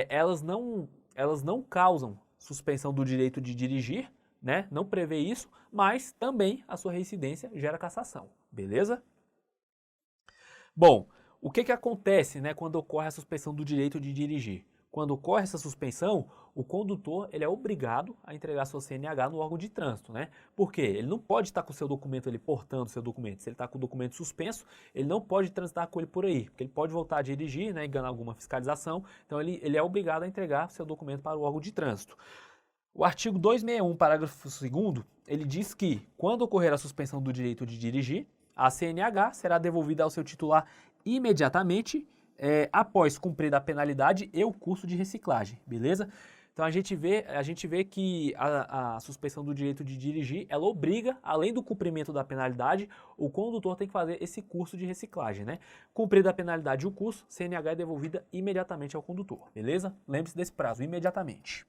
elas não causam suspensão do direito de dirigir, né? Não prevê isso, mas também a sua reincidência gera cassação, beleza? Bom, o que acontece, né, quando ocorre a suspensão do direito de dirigir? Quando ocorre essa suspensão, o condutor ele é obrigado a entregar sua CNH no órgão de trânsito, né? Por quê? Ele não pode estar com o seu documento ali, portando o seu documento. Se ele está com o documento suspenso, ele não pode transitar com ele por aí, porque ele pode voltar a dirigir, né, enganar alguma fiscalização. Então ele é obrigado a entregar seu documento para o órgão de trânsito. O artigo 261, parágrafo 2º, ele diz que, quando ocorrer a suspensão do direito de dirigir, a CNH será devolvida ao seu titular imediatamente, após cumprida a penalidade e o curso de reciclagem, beleza? Então a gente vê que a suspensão do direito de dirigir, ela obriga, além do cumprimento da penalidade, o condutor tem que fazer esse curso de reciclagem, né? Cumprida a penalidade e o curso, CNH é devolvida imediatamente ao condutor, beleza? Lembre-se desse prazo, imediatamente.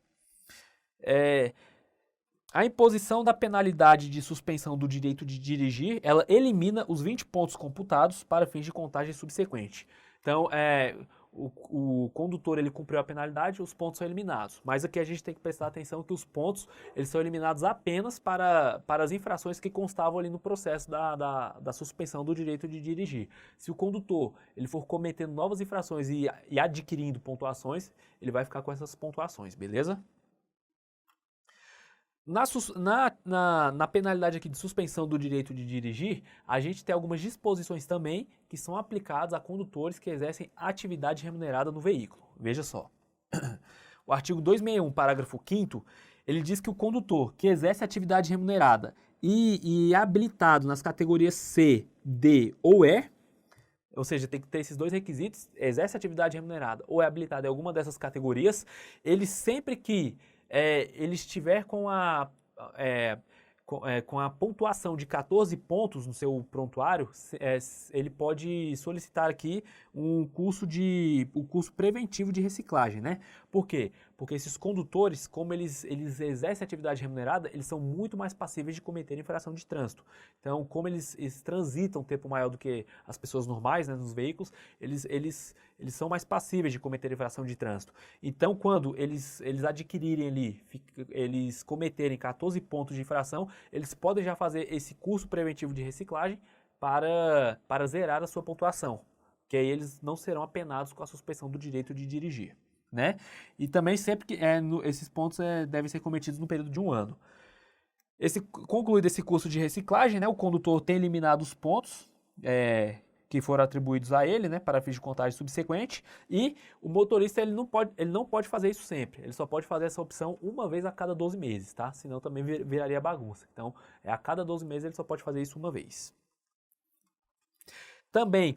A imposição da penalidade de suspensão do direito de dirigir, ela elimina os 20 pontos computados para fins de contagem subsequente. Então, o condutor ele cumpriu a penalidade, os pontos são eliminados. Mas aqui a gente tem que prestar atenção que os pontos eles são eliminados apenas para as infrações que constavam ali no processo da suspensão do direito de dirigir. Se o condutor ele for cometendo novas infrações e adquirindo pontuações, ele vai ficar com essas pontuações, beleza? Na penalidade aqui de suspensão do direito de dirigir, a gente tem algumas disposições também que são aplicadas a condutores que exercem atividade remunerada no veículo. Veja só. O artigo 261, parágrafo 5º, ele diz que o condutor que exerce atividade remunerada e é habilitado nas categorias C, D ou E, ou seja, tem que ter esses dois requisitos, exerce atividade remunerada ou é habilitado em alguma dessas categorias, ele sempre que ele estiver com a pontuação de 14 pontos no seu prontuário, ele pode solicitar aqui um curso preventivo de reciclagem, né? Por quê? Porque esses condutores, como eles exercem atividade remunerada, eles são muito mais passíveis de cometer infração de trânsito. Então, como eles transitam um tempo maior do que as pessoas normais, né, nos veículos, eles são mais passíveis de cometer infração de trânsito. Então, quando eles adquirirem ali, eles cometerem 14 pontos de infração, eles podem já fazer esse curso preventivo de reciclagem para zerar a sua pontuação, que aí eles não serão apenados com a suspensão do direito de dirigir, né? E também sempre que esses pontos devem ser cometidos no período de 1 ano. Concluído esse curso de reciclagem, né, o condutor tem eliminado os pontos que foram atribuídos a ele, né, para fins de contagem subsequente, e o motorista ele não pode fazer isso sempre, ele só pode fazer essa opção uma vez a cada 12 meses, tá? Senão também viraria bagunça. Então, a cada 12 meses ele só pode fazer isso uma vez. Também,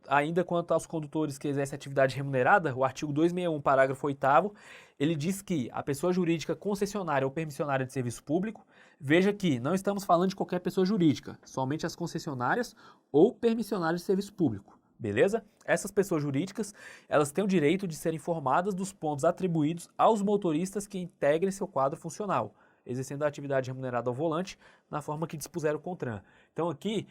ainda quanto aos condutores que exercem atividade remunerada, o artigo 261, parágrafo 8º, ele diz que a pessoa jurídica concessionária ou permissionária de serviço público, veja que não estamos falando de qualquer pessoa jurídica, somente as concessionárias ou permissionárias de serviço público, beleza? Essas pessoas jurídicas, elas têm o direito de serem informadas dos pontos atribuídos aos motoristas que integrem seu quadro funcional, exercendo a atividade remunerada ao volante na forma que dispuser o CONTRAN. Então aqui,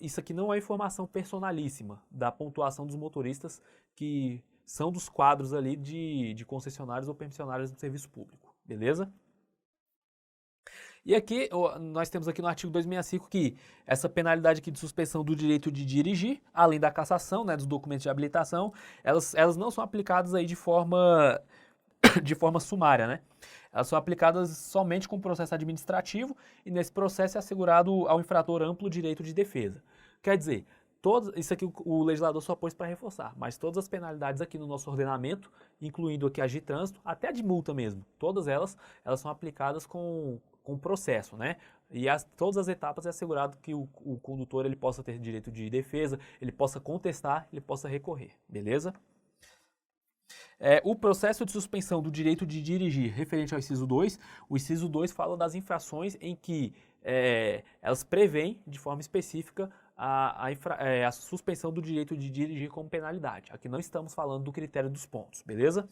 isso aqui não é informação personalíssima da pontuação dos motoristas que são dos quadros ali de concessionários ou permissionários do serviço público, beleza? E aqui, nós temos aqui no artigo 265 que essa penalidade aqui de suspensão do direito de dirigir, além da cassação, né, dos documentos de habilitação, elas não são aplicadas aí de forma sumária, né? Elas são aplicadas somente com processo administrativo e nesse processo é assegurado ao infrator amplo direito de defesa. Quer dizer, isso aqui o legislador só pôs para reforçar, mas todas as penalidades aqui no nosso ordenamento, incluindo aqui as de trânsito, até a de multa mesmo, todas elas são aplicadas com processo, né? E todas as etapas é assegurado que o condutor ele possa ter direito de defesa, ele possa contestar, ele possa recorrer, beleza? O processo de suspensão do direito de dirigir referente ao inciso 2, o inciso 2 fala das infrações em que elas prevêem de forma específica a suspensão do direito de dirigir como penalidade. Aqui não estamos falando do critério dos pontos, beleza?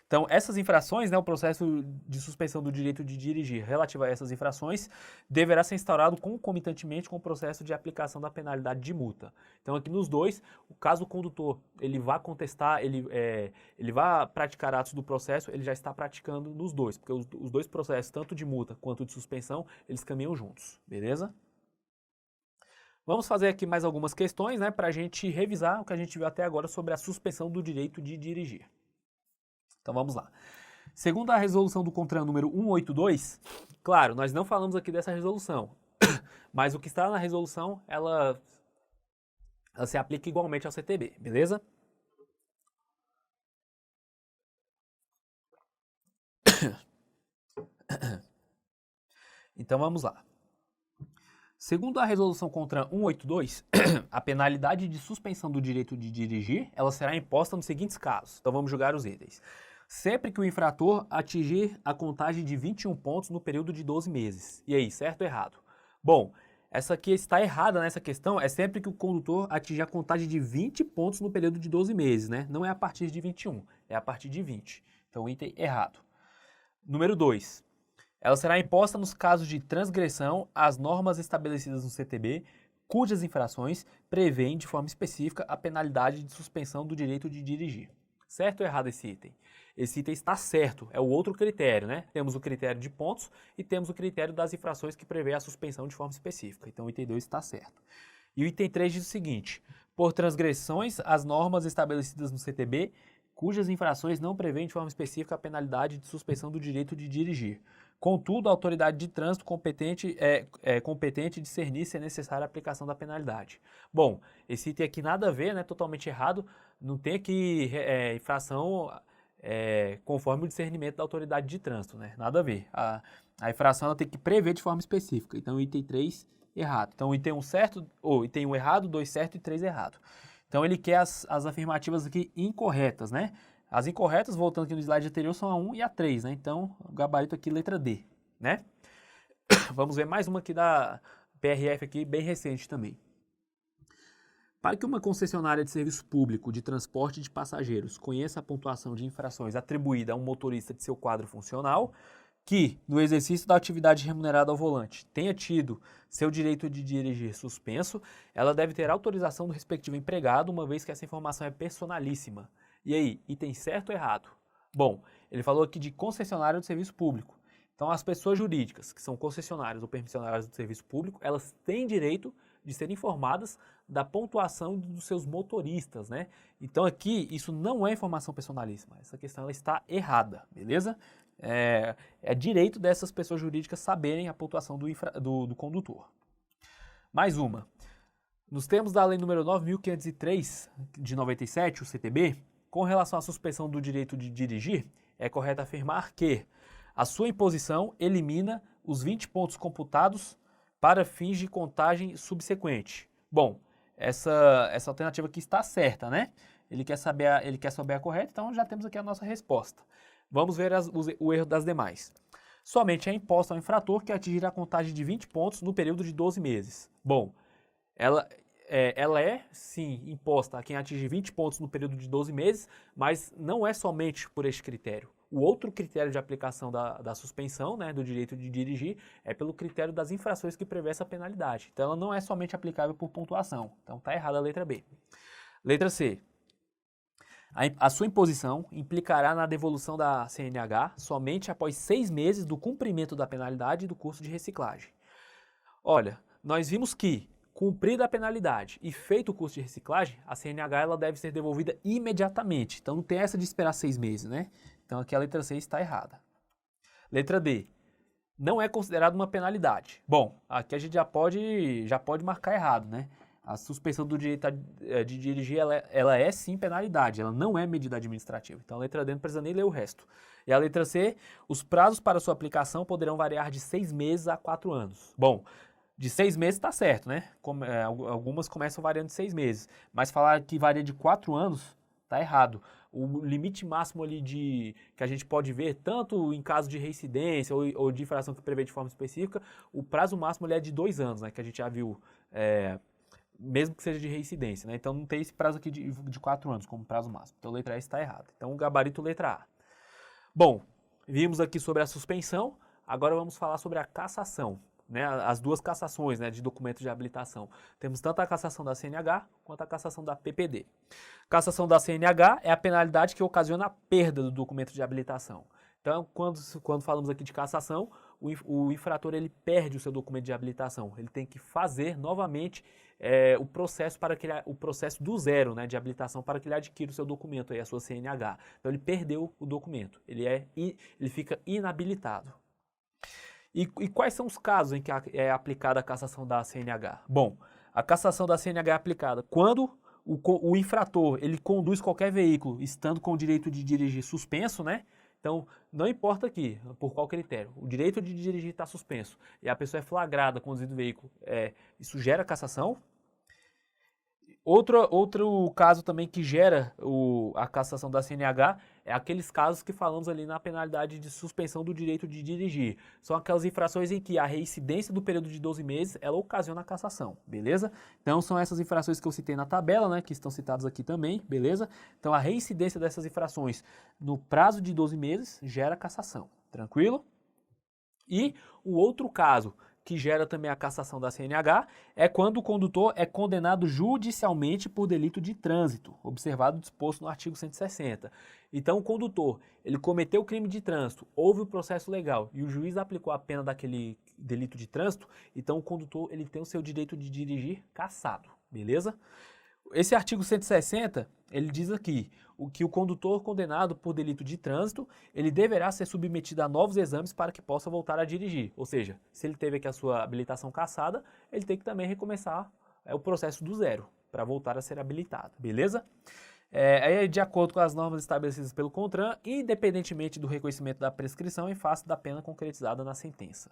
Então, essas infrações, né, o processo de suspensão do direito de dirigir relativo a essas infrações deverá ser instaurado concomitantemente com o processo de aplicação da penalidade de multa. Então, aqui nos dois, caso o condutor ele vá contestar, ele vá praticar atos do processo, ele já está praticando nos dois, porque os dois processos, tanto de multa quanto de suspensão, eles caminham juntos, beleza? Vamos fazer aqui mais algumas questões, né, para a gente revisar o que a gente viu até agora sobre a suspensão do direito de dirigir. Então vamos lá. Segundo a resolução do CONTRAN número 182, claro, nós não falamos aqui dessa resolução, mas o que está na resolução, ela se aplica igualmente ao CTB, beleza? Então vamos lá. Segundo a resolução CONTRAN 182, a penalidade de suspensão do direito de dirigir, ela será imposta nos seguintes casos. Então vamos julgar os itens. Sempre que o infrator atingir a contagem de 21 pontos no período de 12 meses. E aí, certo ou errado? Bom, essa aqui está errada nessa questão, é sempre que o condutor atingir a contagem de 20 pontos no período de 12 meses, né? Não é a partir de 21, é a partir de 20. Então, item errado. Número 2. Ela será imposta nos casos de transgressão às normas estabelecidas no CTB, cujas infrações prevêem de forma específica a penalidade de suspensão do direito de dirigir. Certo ou errado esse item? Esse item está certo, é o outro critério, né? Temos o critério de pontos e temos o critério das infrações que prevê a suspensão de forma específica. Então o item 2 está certo. E o item 3 diz o seguinte: por transgressões às normas estabelecidas no CTB, cujas infrações não prevêem de forma específica a penalidade de suspensão do direito de dirigir. Contudo, a autoridade de trânsito competente competente discernir se é necessária a aplicação da penalidade. Bom, esse item aqui nada a ver, né? Totalmente errado. Não tem aqui infração conforme o discernimento da autoridade de trânsito, né? Nada a ver. A infração ela tem que prever de forma específica. Então, item 3, errado. Então, item 1 certo, ou item 1 errado, 2 certo e 3 errado. Então, ele quer as afirmativas aqui incorretas, né? As incorretas, voltando aqui no slide anterior, são a 1 e a 3, né? Então, o gabarito aqui, letra D, né? Vamos ver mais uma aqui da PRF aqui, bem recente também. Para que uma concessionária de serviço público de transporte de passageiros conheça a pontuação de infrações atribuída a um motorista de seu quadro funcional, que, no exercício da atividade remunerada ao volante, tenha tido seu direito de dirigir suspenso, ela deve ter autorização do respectivo empregado, uma vez que essa informação é personalíssima. E aí, item certo ou errado? Bom, ele falou aqui de concessionária do serviço público. Então, as pessoas jurídicas que são concessionárias ou permissionárias do serviço público, elas têm direito de serem informadas da pontuação dos seus motoristas, né? Então, aqui, isso não é informação personalíssima. Essa questão ela está errada, beleza? É direito dessas pessoas jurídicas saberem a pontuação do condutor. Mais uma. Nos termos da Lei nº 9.503, de 97, o CTB, com relação à suspensão do direito de dirigir, é correto afirmar que a sua imposição elimina os 20 pontos computados para fins de contagem subsequente. Bom, essa alternativa aqui está certa, né? Ele quer saber a correta, então já temos aqui a nossa resposta. Vamos ver o erro das demais. Somente é imposta ao infrator que atingir a contagem de 20 pontos no período de 12 meses. Bom, ela é, sim, imposta a quem atinge 20 pontos no período de 12 meses, mas não é somente por este critério. O outro critério de aplicação da suspensão, né, do direito de dirigir, é pelo critério das infrações que prevê essa penalidade. Então, ela não é somente aplicável por pontuação. Então, está errada a letra B. Letra C. A sua imposição implicará na devolução da CNH somente após 6 meses do cumprimento da penalidade e do curso de reciclagem. Olha, nós vimos que, cumprida a penalidade e feito o curso de reciclagem, a CNH ela deve ser devolvida imediatamente. Então não tem essa de esperar 6 meses, né? Então aqui a letra C está errada. Letra D. Não é considerado uma penalidade. Bom, aqui a gente já pode marcar errado, né? A suspensão do direito de dirigir, ela é sim penalidade, ela não é medida administrativa. Então a letra D não precisa nem ler o resto. E a letra C, os prazos para sua aplicação poderão variar de 6 meses a 4 anos. Bom, de 6 meses está certo, né? Algumas começam variando de 6 meses, mas falar que varia de 4 anos está errado. O limite máximo ali que a gente pode ver, tanto em caso de reincidência ou de infração que prevê de forma específica, o prazo máximo ali é de 2 anos, né? Que a gente já viu, mesmo que seja de reincidência, né? Então não tem esse prazo aqui de 4 anos como prazo máximo. Então letra A está errada. Então o gabarito letra A. Bom, vimos aqui sobre a suspensão, agora vamos falar sobre a cassação. Né, as duas cassações, né, de documento de habilitação. Temos tanto a cassação da CNH quanto a cassação da PPD. Cassação da CNH é a penalidade que ocasiona a perda do documento de habilitação. Então, quando falamos aqui de cassação, o infrator ele perde o seu documento de habilitação. Ele tem que fazer novamente o processo do zero, né, de habilitação para que ele adquira o seu documento, aí, a sua CNH. Então, ele perdeu o documento. Ele fica inabilitado. E quais são os casos em que é aplicada a cassação da CNH? Bom, a cassação da CNH é aplicada quando o infrator ele conduz qualquer veículo estando com o direito de dirigir suspenso, né? Então, não importa aqui, por qual critério, o direito de dirigir está suspenso e a pessoa é flagrada conduzindo o veículo, isso gera cassação. Outro caso também que gera a cassação da CNH é aqueles casos que falamos ali na penalidade de suspensão do direito de dirigir. São aquelas infrações em que a reincidência do período de 12 meses, ela ocasiona a cassação, beleza? Então são essas infrações que eu citei na tabela, né, que estão citadas aqui também, beleza? Então a reincidência dessas infrações no prazo de 12 meses gera cassação, tranquilo? E o outro caso que gera também a cassação da CNH, é quando o condutor é condenado judicialmente por delito de trânsito, observado o disposto no artigo 160. Então, o condutor, ele cometeu o crime de trânsito, houve o processo legal e o juiz aplicou a pena daquele delito de trânsito, então o condutor ele tem o seu direito de dirigir cassado, beleza? Esse artigo 160, ele diz aqui que o condutor condenado por delito de trânsito, ele deverá ser submetido a novos exames para que possa voltar a dirigir. Ou seja, se ele teve aqui a sua habilitação cassada, ele tem que também recomeçar o processo do zero para voltar a ser habilitado, beleza? De acordo com as normas estabelecidas pelo CONTRAN, independentemente do reconhecimento da prescrição em face da pena concretizada na sentença.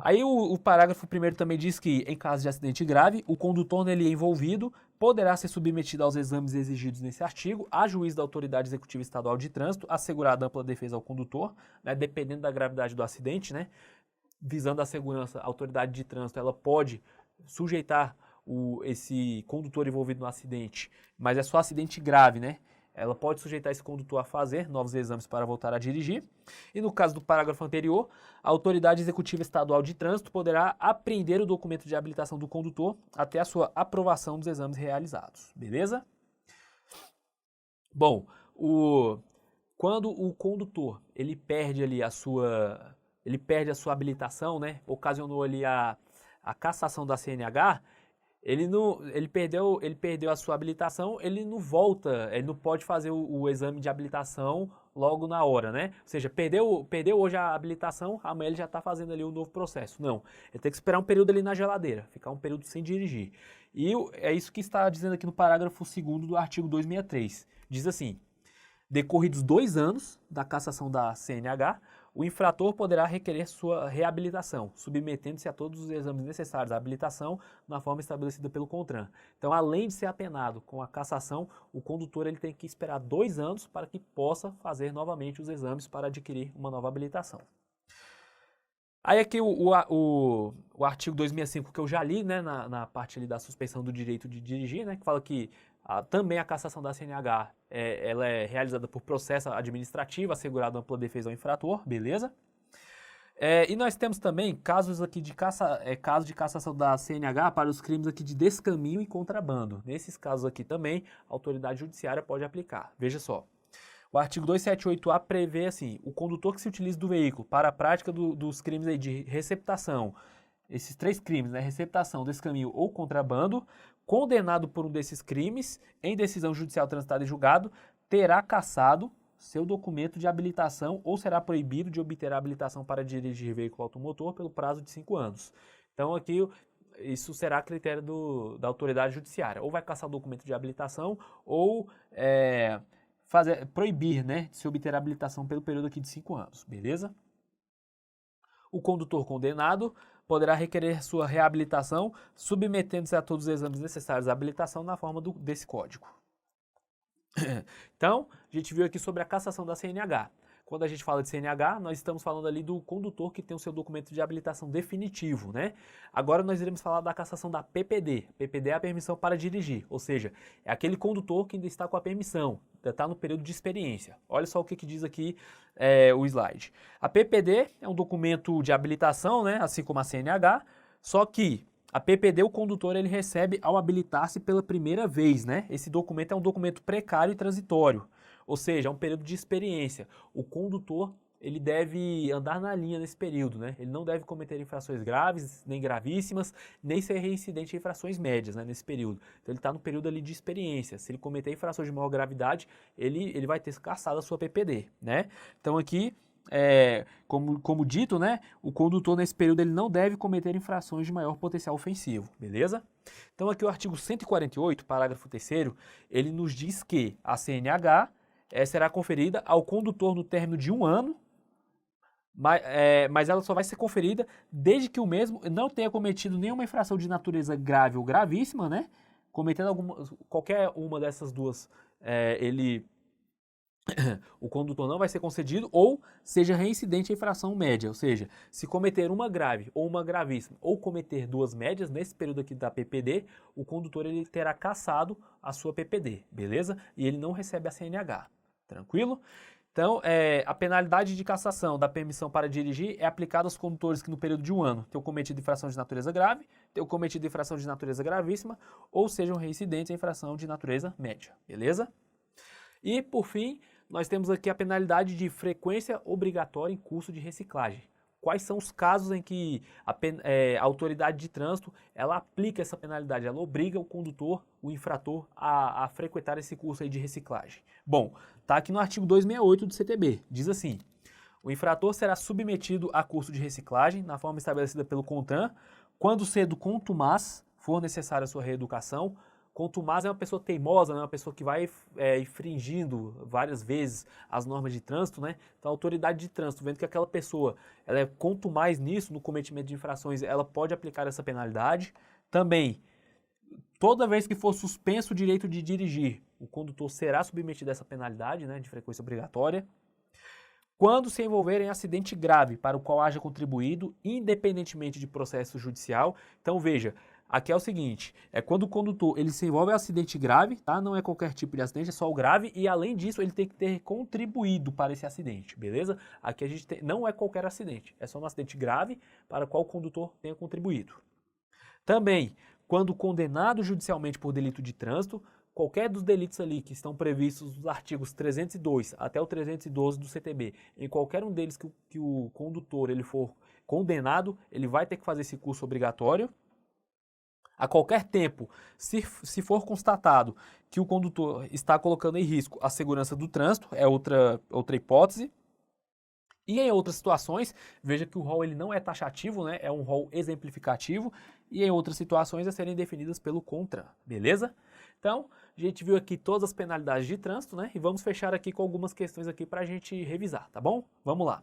Aí o parágrafo 1º também diz que, em caso de acidente grave, o condutor nele envolvido poderá ser submetido aos exames exigidos nesse artigo, a juiz da Autoridade Executiva Estadual de Trânsito, assegurada ampla defesa ao condutor, né, dependendo da gravidade do acidente, né, visando a segurança, a Autoridade de Trânsito ela pode sujeitar esse condutor envolvido no acidente, mas é só acidente grave, né? Ela pode sujeitar esse condutor a fazer novos exames para voltar a dirigir. E no caso do parágrafo anterior, a Autoridade Executiva Estadual de Trânsito poderá apreender o documento de habilitação do condutor até a sua aprovação dos exames realizados. Beleza? Bom, quando o condutor ele perde ali a sua habilitação, né? Ocasionou ali a cassação da CNH. Ele perdeu a sua habilitação, ele não volta, ele não pode fazer o exame de habilitação logo na hora, né? Ou seja, perdeu hoje a habilitação, amanhã ele já está fazendo ali o novo processo. Não, ele tem que esperar um período ali na geladeira, ficar um período sem dirigir. E é isso que está dizendo aqui no parágrafo 2º do artigo 263. Diz assim: decorridos 2 anos da cassação da CNH, o infrator poderá requerer sua reabilitação, submetendo-se a todos os exames necessários à habilitação na forma estabelecida pelo CONTRAN. Então, além de ser apenado com a cassação, o condutor ele tem que esperar 2 anos para que possa fazer novamente os exames para adquirir uma nova habilitação. Aí aqui o artigo 265 que eu já li, né, na parte ali da suspensão do direito de dirigir, né, que fala que também a cassação da CNH ela é realizada por processo administrativo, assegurado ampla defesa ao infrator, beleza? E nós temos também casos aqui de caso de cassação da CNH para os crimes aqui de descaminho e contrabando. Nesses casos aqui também, a autoridade judiciária pode aplicar. Veja só. O artigo 278A prevê assim, o condutor que se utiliza do veículo para a prática dos crimes aí de receptação, esses 3 crimes, né, receptação, descaminho ou contrabando, condenado por um desses crimes, em decisão judicial transitada e julgado, terá cassado seu documento de habilitação ou será proibido de obter a habilitação para dirigir veículo automotor pelo prazo de 5 anos. Então aqui isso será critério da autoridade judiciária. Ou vai cassar o documento de habilitação ou proibir, né, de se obter a habilitação pelo período aqui de 5 anos, beleza? O condutor condenado poderá requerer sua reabilitação submetendo-se a todos os exames necessários à habilitação na forma desse código. Então, a gente viu aqui sobre a cassação da CNH. Quando a gente fala de CNH, nós estamos falando ali do condutor que tem o seu documento de habilitação definitivo, né? Agora nós iremos falar da cassação da PPD. PPD é a permissão para dirigir, ou seja, é aquele condutor que ainda está com a permissão, ainda está no período de experiência. Olha só o que diz aqui o slide. A PPD é um documento de habilitação, né? Assim como a CNH, só que a PPD, o condutor, ele recebe ao habilitar-se pela primeira vez, né? Esse documento é um documento precário e transitório, ou seja, é um período de experiência. O condutor, ele deve andar na linha nesse período, né? Ele não deve cometer infrações graves, nem gravíssimas, nem ser reincidente em infrações médias, né, nesse período. Então ele está no período ali de experiência. Se ele cometer infrações de maior gravidade, ele vai ter cassado a sua PPD, né? Então aqui, como dito, né, o condutor nesse período ele não deve cometer infrações de maior potencial ofensivo, beleza? Então aqui o artigo 148, parágrafo 3º, ele nos diz que a CNH será conferida ao condutor no término de 1 ano, mas ela só vai ser conferida desde que o mesmo não tenha cometido nenhuma infração de natureza grave ou gravíssima, né? Cometendo qualquer uma dessas duas, o condutor não vai ser concedido, ou seja reincidente em infração média, ou seja, se cometer uma grave ou uma gravíssima, ou cometer 2 médias, nesse período aqui da PPD, o condutor ele terá cassado a sua PPD, beleza? E ele não recebe a CNH, tranquilo? Então, a penalidade de cassação da permissão para dirigir é aplicada aos condutores que no período de 1 ano tenham cometido infração de natureza grave, tenham cometido infração de natureza gravíssima, ou sejam reincidentes em infração de natureza média, beleza? E, por fim, nós temos aqui a penalidade de frequência obrigatória em curso de reciclagem. Quais são os casos em que a autoridade de trânsito ela aplica essa penalidade, ela obriga o condutor, o infrator, a frequentar esse curso aí de reciclagem? Bom, está aqui no artigo 268 do CTB, diz assim: o infrator será submetido a curso de reciclagem na forma estabelecida pelo CONTRAN, quando sendo contumaz for necessária a sua reeducação. Contumaz é uma pessoa teimosa, né? Uma pessoa que vai infringindo várias vezes as normas de trânsito, né? Então a autoridade de trânsito, vendo que aquela pessoa ela é contumaz nisso, no cometimento de infrações, ela pode aplicar essa penalidade. Também, toda vez que for suspenso o direito de dirigir, o condutor será submetido a essa penalidade, né, de frequência obrigatória. Quando se envolver em acidente grave para o qual haja contribuído, independentemente de processo judicial. Então veja, aqui é o seguinte, quando o condutor ele se envolve em acidente grave, tá? Não é qualquer tipo de acidente, é só o grave, e além disso ele tem que ter contribuído para esse acidente, beleza? Aqui a gente não é qualquer acidente, é só um acidente grave para o qual o condutor tenha contribuído. Também, quando condenado judicialmente por delito de trânsito, qualquer dos delitos ali que estão previstos nos artigos 302 até o 312 do CTB, em qualquer um deles que o condutor ele for condenado, ele vai ter que fazer esse curso obrigatório. A qualquer tempo, se for constatado que o condutor está colocando em risco a segurança do trânsito, é outra hipótese. E em outras situações, veja que o rol ele não é taxativo, né? É um rol exemplificativo, e em outras situações a serem definidas pelo CONTRAN, beleza? Então, a gente viu aqui todas as penalidades de trânsito, né? E vamos fechar aqui com algumas questões aqui para a gente revisar, tá bom? Vamos lá.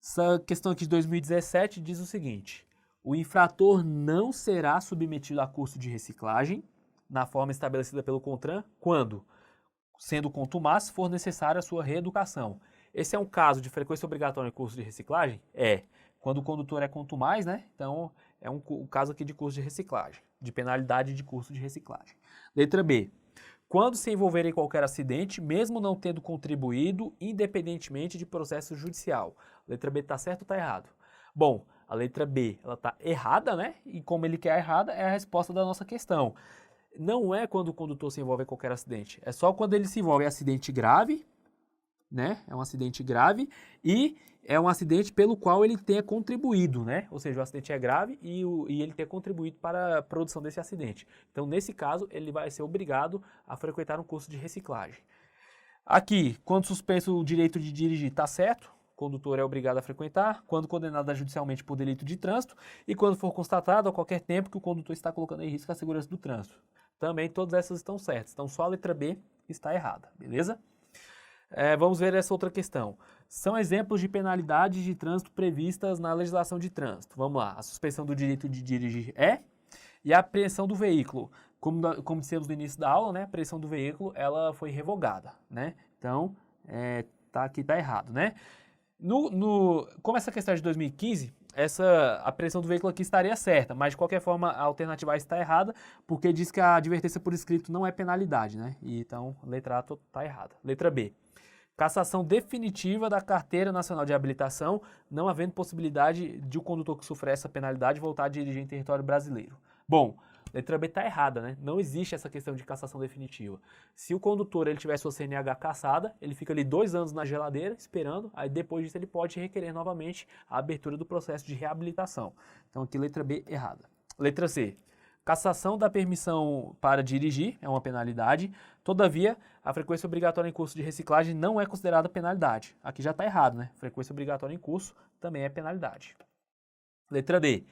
Essa questão aqui de 2017 diz o seguinte: o infrator não será submetido a curso de reciclagem na forma estabelecida pelo CONTRAN quando, sendo contumaz, for necessária a sua reeducação. Esse é um caso de frequência obrigatória em curso de reciclagem? Quando o condutor é contumaz, né? Então, é um caso aqui de curso de reciclagem, de penalidade de curso de reciclagem. Letra B. quando se envolver em qualquer acidente, mesmo não tendo contribuído, independentemente de processo judicial. Letra B está certo ou está errado? Bom, a letra B, ela está errada, né? E como ele quer a errada, é a resposta da nossa questão. Não é quando o condutor se envolve em qualquer acidente, é só quando ele se envolve em acidente grave, né? É um acidente grave e é um acidente pelo qual ele tenha contribuído, né? Ou seja, o acidente é grave e ele tenha contribuído para a produção desse acidente. Então, nesse caso, ele vai ser obrigado a frequentar um curso de reciclagem. Aqui, quando suspenso o direito de dirigir, está certo. O condutor é obrigado a frequentar, quando condenado judicialmente por delito de trânsito e quando for constatado a qualquer tempo que o condutor está colocando em risco a segurança do trânsito. Também todas essas estão certas, então só a letra B está errada, beleza? Vamos ver essa outra questão. São exemplos de penalidades de trânsito previstas na legislação de trânsito. Vamos lá, a suspensão do direito de dirigir e a apreensão do veículo. Como dissemos no início da aula, né, a apreensão do veículo ela foi revogada, né? Então, aqui tá errado, né? Como essa questão é de 2015, essa apreensão do veículo aqui estaria certa, mas de qualquer forma a alternativa A está errada, porque diz que a advertência por escrito não é penalidade, né? Então, letra A está errada. Letra B. Cassação definitiva da Carteira Nacional de Habilitação, não havendo possibilidade de o condutor que sofrer essa penalidade voltar a dirigir em território brasileiro. Bom, letra B está errada, né? Não existe essa questão de cassação definitiva. Se o condutor ele tiver sua CNH cassada, ele fica ali 2 anos na geladeira esperando, aí depois disso ele pode requerer novamente a abertura do processo de reabilitação. Então aqui letra B errada. Letra C. Cassação da permissão para dirigir é uma penalidade, todavia, a frequência obrigatória em curso de reciclagem não é considerada penalidade. Aqui já está errado, né? Frequência obrigatória em curso também é penalidade. Letra D.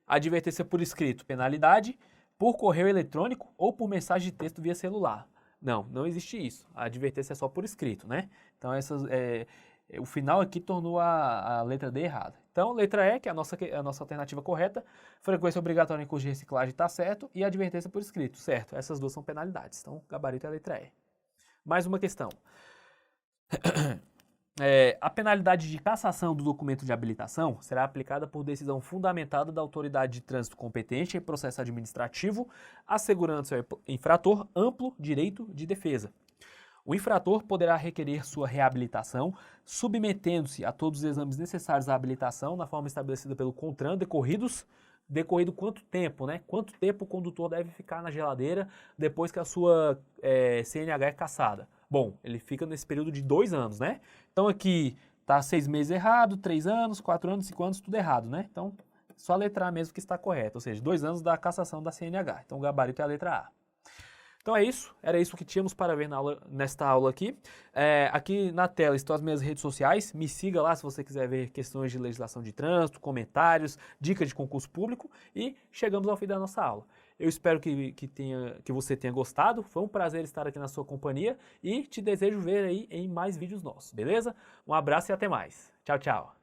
Advertência por escrito, penalidade, por correio eletrônico ou por mensagem de texto via celular. Não existe isso. A advertência é só por escrito, né? Então, o final aqui tornou a letra D errada. Então, letra E, que é a nossa alternativa correta, frequência obrigatória em curso de reciclagem está certo e advertência por escrito, certo. Essas duas são penalidades. Então, o gabarito é a letra E. Mais uma questão. A penalidade de cassação do documento de habilitação será aplicada por decisão fundamentada da autoridade de trânsito competente em processo administrativo, assegurando ao infrator amplo direito de defesa. O infrator poderá requerer sua reabilitação, submetendo-se a todos os exames necessários à habilitação, na forma estabelecida pelo CONTRAN, decorrido quanto tempo, né? Quanto tempo o condutor deve ficar na geladeira depois que a sua CNH é cassada? Bom, ele fica nesse período de 2 anos, né? Então aqui tá 6 meses errado, 3 anos, 4 anos, 5 anos, tudo errado, né? Então, só a letra A mesmo que está correta, ou seja, 2 anos da cassação da CNH. Então o gabarito é a letra A. Então é isso, era isso que tínhamos para ver nesta aula aqui. Aqui na tela estão as minhas redes sociais, me siga lá se você quiser ver questões de legislação de trânsito, comentários, dicas de concurso público e chegamos ao fim da nossa aula. Eu espero que você tenha gostado, foi um prazer estar aqui na sua companhia e te desejo ver aí em mais vídeos nossos, beleza? Um abraço e até mais. Tchau, tchau.